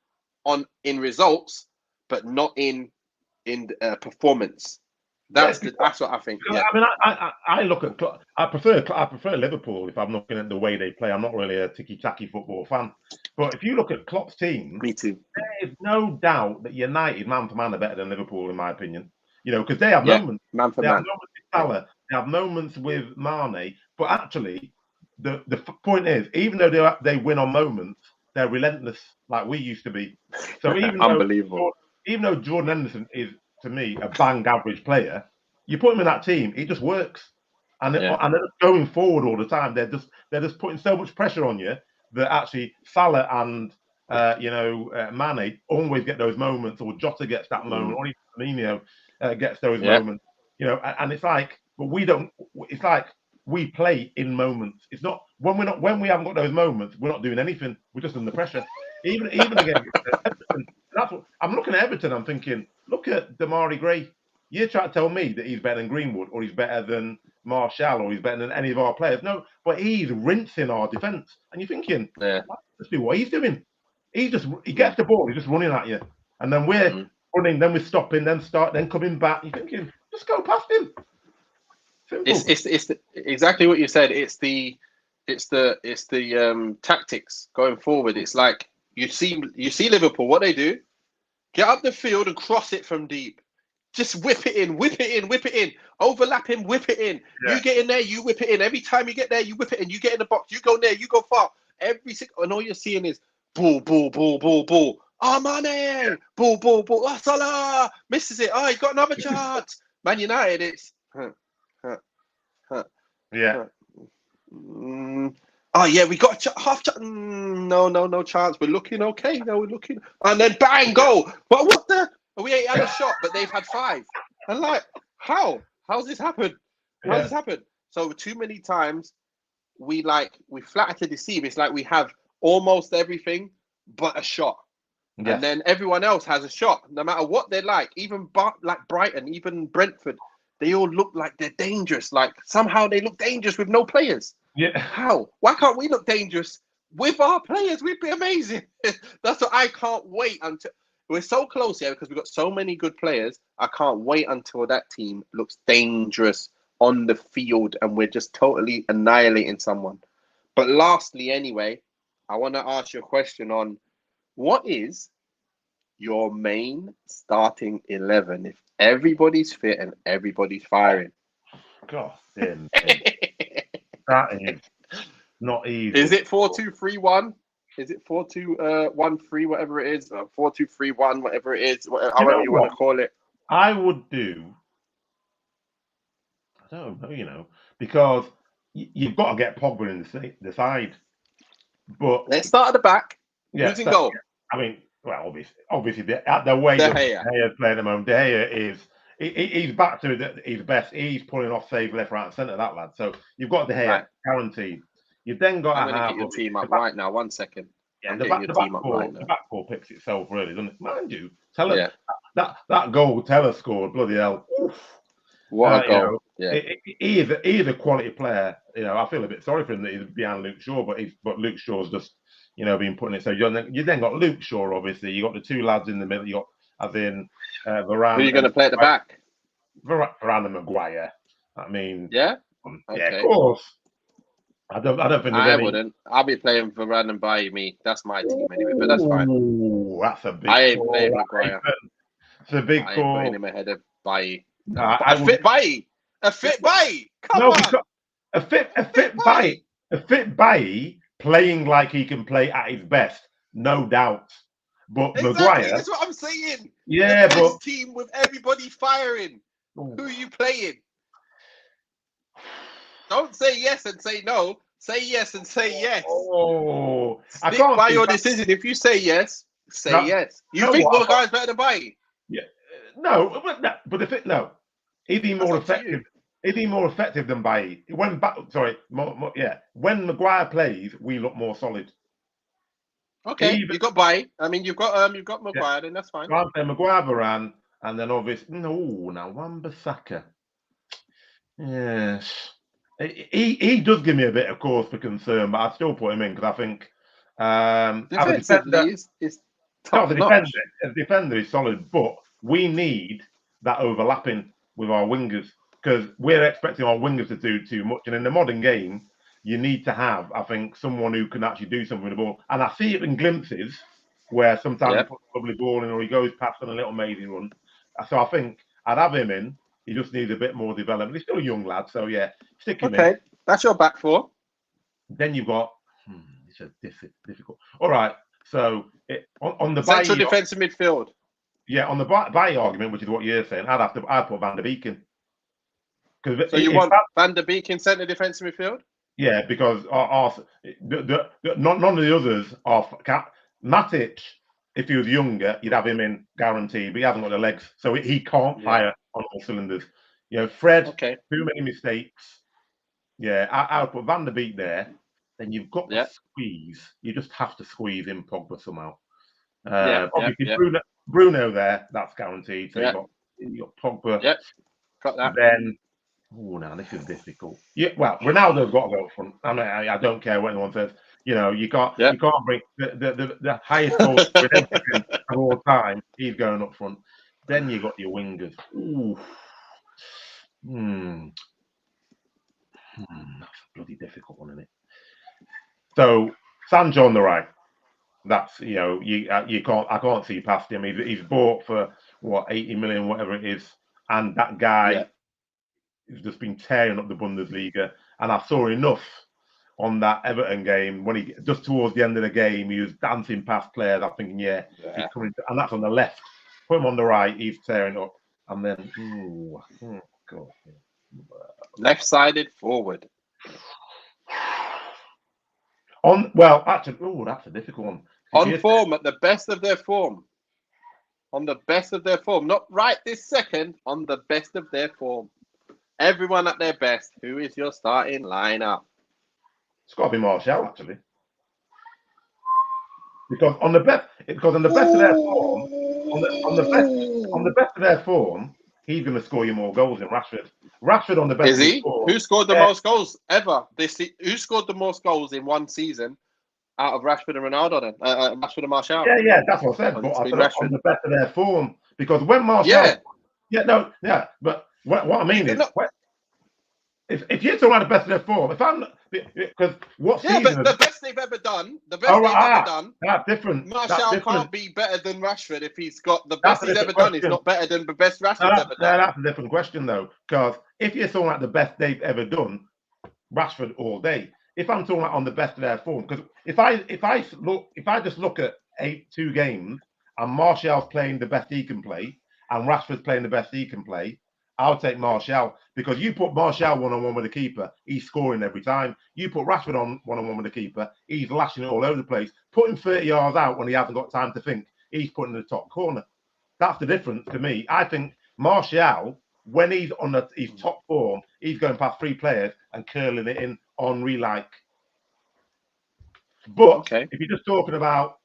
in results, but not in performance. That's what I think. I mean, I look at. I prefer Liverpool if I'm looking at the way they play. I'm not really a ticky-tacky football fan, but if you look at Klopp's team, me too. There is no doubt that United, man for man, are better than Liverpool in my opinion. Because they have moments. Man for man. Have moments with Salah. They have moments with Mane. But actually, the point is, even though they win on moments, they're relentless like we used to be. So unbelievable. Even though Jordan Henderson is, to me, a bang average player, you put him in that team, it just works. And they're going forward all the time. They're just putting so much pressure on you that actually Salah and Mane always get those moments, or Jota gets that moment, or even Firmino gets those moments. And it's like, but we don't. It's like we play in moments. It's not when we haven't got those moments, we're not doing anything. We're just under pressure. Even against Everton. That's what I'm looking at Everton. I'm thinking, look at Damari Gray. You're trying to tell me that he's better than Greenwood, or he's better than Martial, or he's better than any of our players. No, but he's rinsing our defence. And you're thinking, let's do what he's doing. He gets the ball, he's just running at you. And then we're running, then we're stopping, then coming back. You're thinking, just go past him. It's exactly what you said. It's the tactics going forward. It's like you see Liverpool, what they do, get up the field and cross it from deep. Just whip it in. Overlap him, whip it in. Yeah. You get in there, you whip it in. Every time you get there, you whip it in. You get in the box, you go there, you go far. And all you're seeing is ball. Oh, Mane! Ball. Oh, Salah! Misses it. Oh, he's got another chance. Man United, it's... Yeah. Oh, yeah, we got half chance. No chance. We're looking okay. No, we're looking... And then bang, goal. But what the... We ain't had a shot, but they've had 5. And like, how's this happened? How's this happened? So too many times we flatter to deceive. It's like we have almost everything but a shot. Yes. And then everyone else has a shot, no matter what they're like. Even like Brighton, even Brentford, they all look like they're dangerous. Like somehow they look dangerous with no players. Yeah. How? Why can't we look dangerous with our players? We'd be amazing. That's what I can't wait until we're so close here because we've got so many good players. I can't wait until that team looks dangerous on the field and we're just totally annihilating someone. But lastly, anyway, I want to ask you a question on what is your main starting 11 if everybody's fit and everybody's firing? God damn. That is not easy. Is it 4-2-3-1? Is it 4-2-1-3, whatever it is? 4-2-3-1, whatever it is, however you want to call it. I would do. I don't know, because you've got to get Pogba in the side. But let's start at the back. Yeah, who's in goal? I mean, well, obviously, the way De Gea's playing at the moment, De Gea is he's back to his best. He's pulling off save left, right, and centre. That lad. So you've got De Gea guaranteed. You've then got. I'm going to get your team up right now. 1 second. Yeah, the back four picks itself, really, doesn't it? Mind you, that goal Teller scored, bloody hell. Oof. What a goal. He is a quality player. I feel a bit sorry for him that he's behind Luke Shaw, but Luke Shaw's just, been putting it. So you then got Luke Shaw, obviously. You got the two lads in the middle. You got, as in, Varane. Who are you going to play at the back? Varane and Maguire. I mean, yeah, yeah, of course. I don't think I wouldn't. I'll be playing Varane and Bailly. Me, that's my team anyway. But that's fine. That's a big. I ain't playing Maguire. It's a big call. Putting him ahead of Bailly. A fit Bailly. Come on. A fit Bailly playing like he can play at his best, no doubt. But Maguire. That's what I'm saying. Yeah, the best team with everybody firing. Who are you playing? Don't say yes and say no. Say yes and say yes. Oh, I can't by your decision. If you say yes, say yes. You think Maguire's better than Bailly? Yeah. No, but if no. Is he more effective? Is he more effective than Bailly? When Maguire plays, we look more solid. Okay, you got Bailly. I mean, you've got Maguire, then that's fine. Maguire, Varane, and then obviously now Wan-Bissaka. Yes, he does give me a bit of cause for concern, but I'd still put him in because I think defensively is top notch. As defender is solid, but we need that overlapping with our wingers because we're expecting our wingers to do too much. And in the modern game, you need to have, I think, someone who can actually do something with the ball. And I see it in glimpses where sometimes he puts a lovely ball in or he goes past on a little amazing run. So I think I'd have him in. He just needs a bit more development. He's still a young lad, so yeah, stick him in. Okay, that's your back four. Then you've got, it's a difficult. All right, so on the central defensive midfield. Yeah, on the Bailly argument, which is what you're saying, I'd put Van der Beek in. So you want Van der Beek in centre defensive midfield? Yeah, because none of the others are. Matic, if he was younger, you'd have him in guaranteed, but he hasn't got the legs, so he can't fire on all cylinders. Fred, too many mistakes. Yeah, I would put Van der Beek there. Then you've got to squeeze. You just have to squeeze in Pogba somehow. Obviously, Bruno there, that's guaranteed. So you got Pogba. Yeah, got that. Then, now this is difficult. Yeah, well, Ronaldo's got to go up front. I don't care what anyone says. You can't bring the highest goal redemption of all time. He's going up front. Then you got your wingers. Ooh. That's a bloody difficult one, isn't it? So Sancho on the right. That's you can't. I can't see past him. He's bought for what 80 million, whatever it is, and that guy has just been tearing up the Bundesliga. And I saw enough on that Everton game when he just towards the end of the game he was dancing past players. I'm thinking, he's coming, and that's on the left. Put him on the right, he's tearing up, and then God. Left-sided forward. Actually, that's a difficult one. On form, at the best of their form. On the best of their form. Not right this second, on the best of their form. Everyone at their best. Who is your starting lineup? It's got to be Martial, actually. Because on the best, because on the best of their form, on the best of their form, he's going to score you more goals than Rashford. Rashford on the best Is of his he? form. Who scored the most goals ever? Who scored the most goals in one season out of Rashford and Ronaldo? Then Rashford and Martial. Yeah, that's what I said. But I said on the best of their form, because when Martial, but what I mean is, if you're talking about the best of their form, because what season? But the best they've ever done, that's different. Martial can't be better than Rashford if he's got the best he's ever done. Is not better than the best Rashford's ever done. That's a different question though, because if you're talking about the best they've ever done, Rashford all day. If I'm talking about on the best of their form, because if I just look at 2 games and Martial's playing the best he can play and Rashford's playing the best he can play, I'll take Martial, because you put Martial one-on-one with the keeper, he's scoring every time. You put Rashford on one-on-one with the keeper, he's lashing it all over the place. Put him 30 yards out when he hasn't got time to think, he's putting in the top corner. That's the difference to me. I think Martial, when he's on his top form, he's going past 3 players and curling it in Henry-like. But if you're just talking about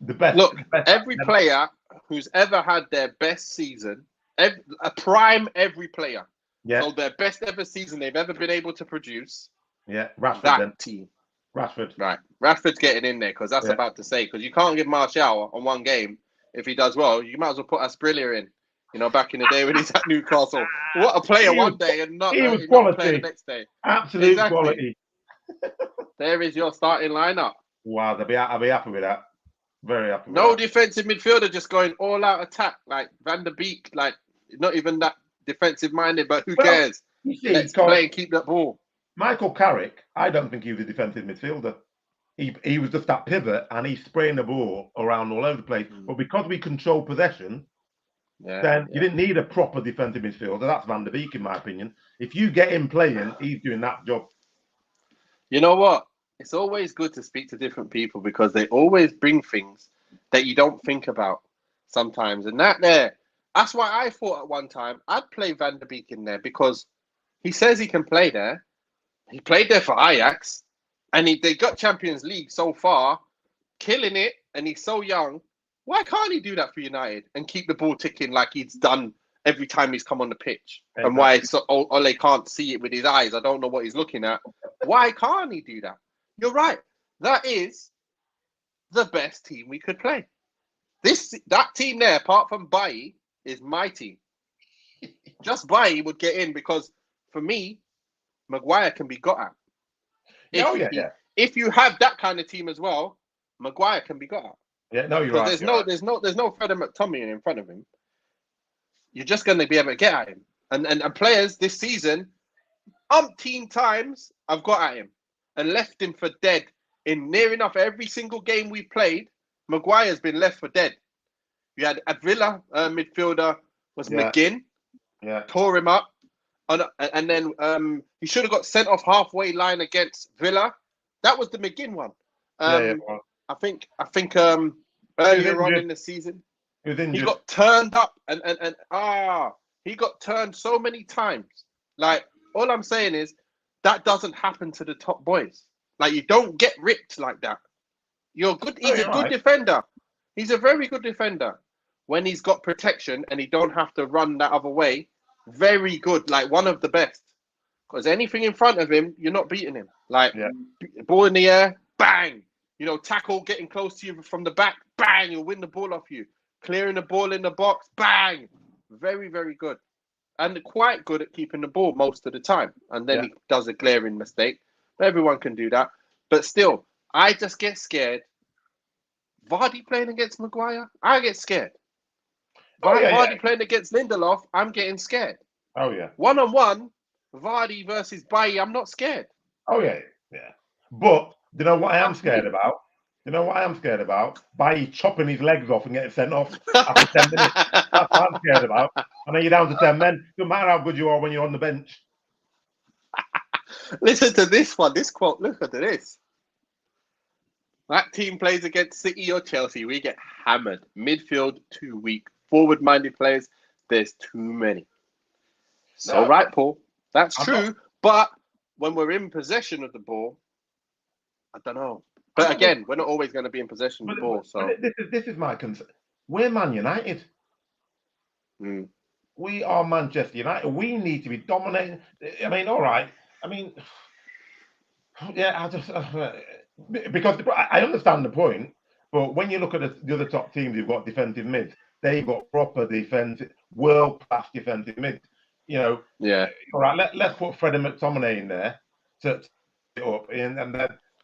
the best, every player who's ever had their best season, a prime every player. Yeah. So their best ever season they've ever been able to produce. Yeah, Rashford. That team. Rashford. Right. Rashford's getting in there, because that's about to say, because you can't give Martial on one game if he does well. You might as well put Asprilla in. You know, back in the day when he's at Newcastle. What a player one day and not he was not quality. play the next day. Absolute quality. There is your starting lineup. Wow, I'll be happy with that. Very happy with No that. defensive midfielder, just going all out attack like Van der Beek, like not even that defensive minded, but who cares? You see, let's play and keep that ball. Michael Carrick, I don't think he was a defensive midfielder. He was just that pivot, and he's spraying the ball around all over the place. But because we control possession, then you didn't need a proper defensive midfielder. That's Van der Beek, in my opinion. If you get him playing, he's doing that job. You know what? It's always good to speak to different people, because they always bring things that you don't think about sometimes. And that's why I thought at one time I'd play Van der Beek in there, because he says he can play there. He played there for Ajax, and they got Champions League so far, killing it, and he's so young. Why can't he do that for United and keep the ball ticking like he's done every time he's come on the pitch? Exactly. And why Ole can't see it with his eyes? I don't know what he's looking at. Why can't he do that? You're right. That is the best team we could play. That team there, apart from Bailly, is my team. Just Bailly would get in, because for me, Maguire can be got at. If you have that kind of team as well, Maguire can be got at. Yeah, no, you're right. There's no Fred McTominay in front of him. You're just going to be able to get at him. And players this season, umpteen times, I've got at him and left him for dead in near enough every single game we played. Maguire's been left for dead. You had a Villa midfielder was McGinn. Yeah. Tore him up. And then he should have got sent off halfway line against Villa. That was the McGinn one. I think earlier on in the season, he got turned up and he got turned so many times. Like, all I'm saying is that doesn't happen to the top boys. Like, you don't get ripped like that. He's a good defender. He's a very good defender when he's got protection and he don't have to run that other way. Very good, like one of the best. Because anything in front of him, you're not beating him. Like, ball in the air, bang. You know, tackle, getting close to you from the back, bang, you'll win the ball off you. Clearing the ball in the box, bang. Very, very good. And quite good at keeping the ball most of the time. And then he does a glaring mistake. Everyone can do that. But still, I just get scared. Vardy playing against Maguire, I get scared. Vardy playing against Lindelof, I'm getting scared. Oh, yeah. One-on-one, Vardy versus Bailly, I'm not scared. Oh, yeah. But you know what I am scared about? Bailly chopping his legs off and getting sent off after 10 minutes. That's what I'm scared about. And then you're down to 10 men. No matter how good you are when you're on the bench. Listen to this one. This quote. Look at this. That team plays against City or Chelsea, we get hammered. Midfield, too weak. Forward-minded players, there's too many. So, right, Paul. That's true. But when we're in possession of the ball, I don't know. But again, we're not always going to be in possession of the ball. So this is my concern. We're Man United. Mm. We are Manchester United. We need to be dominating. I mean, all right. I mean, yeah, I just because I understand the point, but when you look at the other top teams who've got defensive mids, they've got proper defensive, world-class defensive mids. You know, yeah. All right, let's put Fred and McTominay in there to it up, and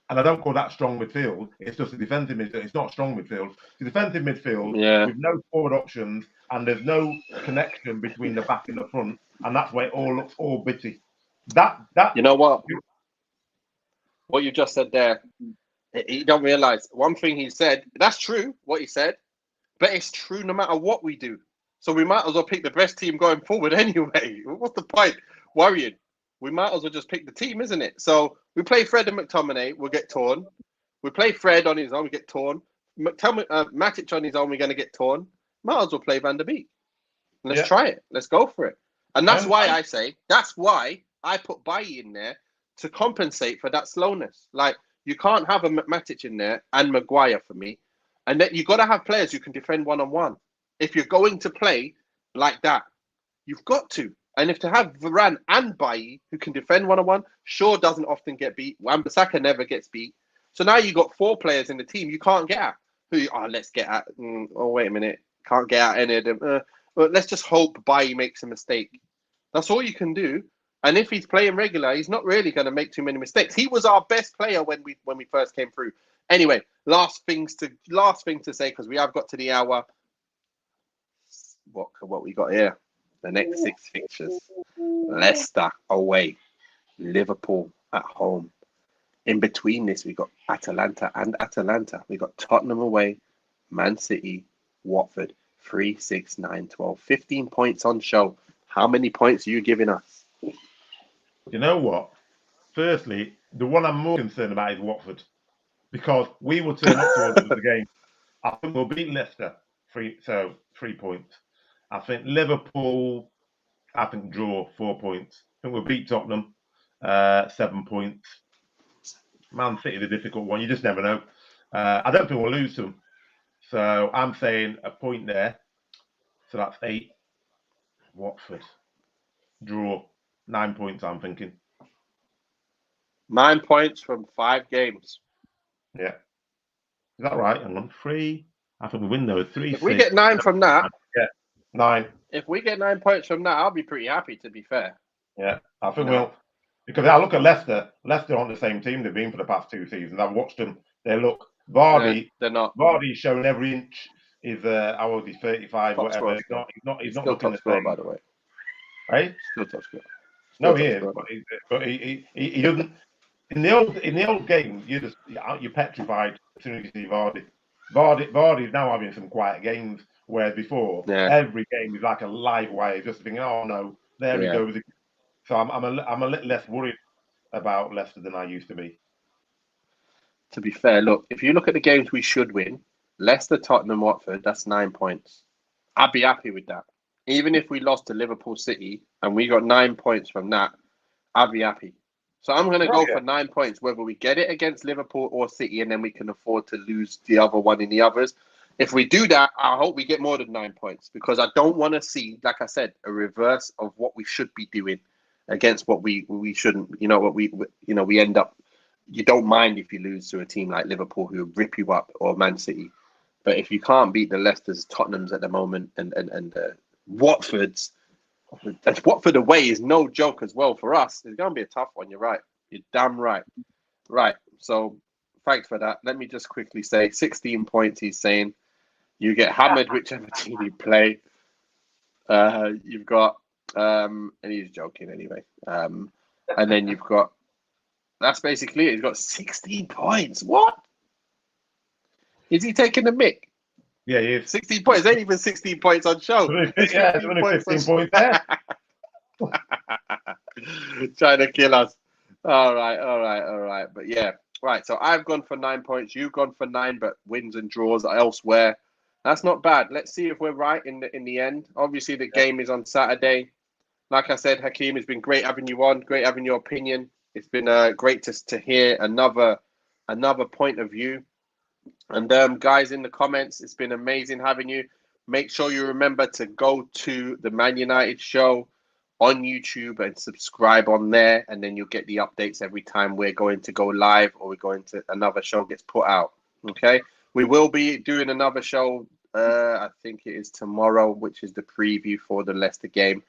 I don't call that strong midfield. It's just a defensive midfield. It's not strong midfield. It's a defensive midfield with no forward options, and there's no connection between the back and the front, and that's why it all looks all bitty. That you know what you just said there, you don't realize one thing he said. That's true, what he said, but it's true no matter what we do. So we might as well pick the best team going forward anyway. What's the point worrying? We might as well just pick the team, isn't it? So we play Fred and McTominay, we'll get torn. We play Fred on his own, we get torn. Matic on his own, we're going to get torn. Might as well play Van der Beek. Let's try it. Let's go for it. And that's why I put Bailly in there to compensate for that slowness. Like, you can't have a Matic in there and Maguire for me. And then you got to have players who can defend one-on-one. If you're going to play like that, you've got to. And if to have Varane and Bailly who can defend one-on-one, Shaw doesn't often get beat. Wan-Bissaka never gets beat. So now you've got 4 players in the team you can't get at. Let's get at. Wait a minute. Can't get at any of them. But let's just hope Bailly makes a mistake. That's all you can do. And if he's playing regular, he's not really going to make too many mistakes. He was our best player when we first came through. Anyway, last thing to say, because we have got to the hour. What we got here? The next 6 fixtures: Leicester away, Liverpool at home. In between this, we got Atalanta. We got Tottenham away, Man City, Watford. 3, 6, 9, 12, 15 points on show. How many points are you giving us? You know what? Firstly, the one I'm more concerned about is Watford, because we will turn up towards the game. I think we'll beat Leicester 3 points. I think Liverpool, draw 4 points. I think we'll beat Tottenham 7 points. Man City, the difficult one. You just never know. I don't think we'll lose to them. So I'm saying a point there. So that's 8. Watford. Draw. 9 points, I'm thinking. 9 points from 5 games. Yeah. Is that right? I'm on 3. I think we win those 3. If we get 9 from that. Yeah. 9. If we get 9 points from that, I'll be pretty happy, to be fair. Yeah. I think we'll. Because I look at Leicester. Leicester aren't the same team they've been for the past 2 seasons. I've watched them. They look. Vardy. They're not. Vardy's shown every inch. He's how old? He's 35, top whatever. Scorer, he's not still looking top scorer, same. by the way. Right? Still top scorer. No, he is, but he doesn't. In the old games, you're petrified as soon as you see Vardy. Vardy's now having some quiet games, whereas before every game is like a live wire. Just thinking, oh no, there he goes. So I'm a little less worried about Leicester than I used to be. To be fair, look, if you look at the games we should win, Leicester, Tottenham, Watford, that's 9 points. I'd be happy with that. Even if we lost to Liverpool City and we got 9 points from that, I'd be happy. So I'm going to go for 9 points, whether we get it against Liverpool or City, and then we can afford to lose the other one in the others. If we do that, I hope we get more than 9 points, because I don't want to see, like I said, a reverse of what we should be doing against what we shouldn't. We end up. You don't mind if you lose to a team like Liverpool who rip you up, or Man City, but if you can't beat the Leicesters, Tottenhams at the moment, and Watford's. Watford away is no joke as well for us. It's going to be a tough one. You're right. You're damn right. Right. So thanks for that. Let me just quickly say 16 points. He's saying you get hammered whichever team you play. You've got, and he's joking anyway. And then you've got, that's basically it. He's got 16 points. What? Is he taking the mick? Yeah, he is. 16 points. Ain't even 16 points on show. Yeah, it's only 15 points there. Trying to kill us. All right. But yeah, right. So I've gone for 9 points. You've gone for 9, but wins and draws elsewhere. That's not bad. Let's see if we're right in the end. Obviously, the game is on Saturday. Like I said, Hakeem, it's been great having you on. Great having your opinion. It's been great to hear another another point of view. And guys, in the comments, it's been amazing having you. Make sure you remember to go to the Man United show on YouTube and subscribe on there, and then you'll get the updates every time we're going to go live or we're going to another show gets put out. Okay, we will be doing another show. I think it is tomorrow, which is the preview for the Leicester game.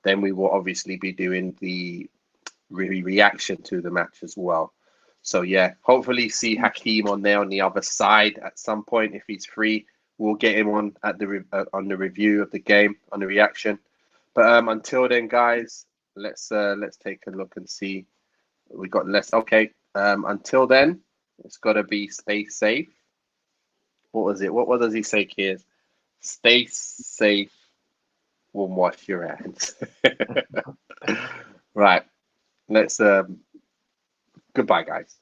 Then we will obviously be doing the reaction to the match as well. So yeah, hopefully see Hakeem on there on the other side at some point if he's free. We'll get him on at the on the review of the game, on the reaction. But until then, guys, let's take a look and see. We got less. Okay. Until then, it's got to be stay safe. What was it? What does he say, kids? Stay safe. We'll wash your hands. Right. Let's. Goodbye, guys.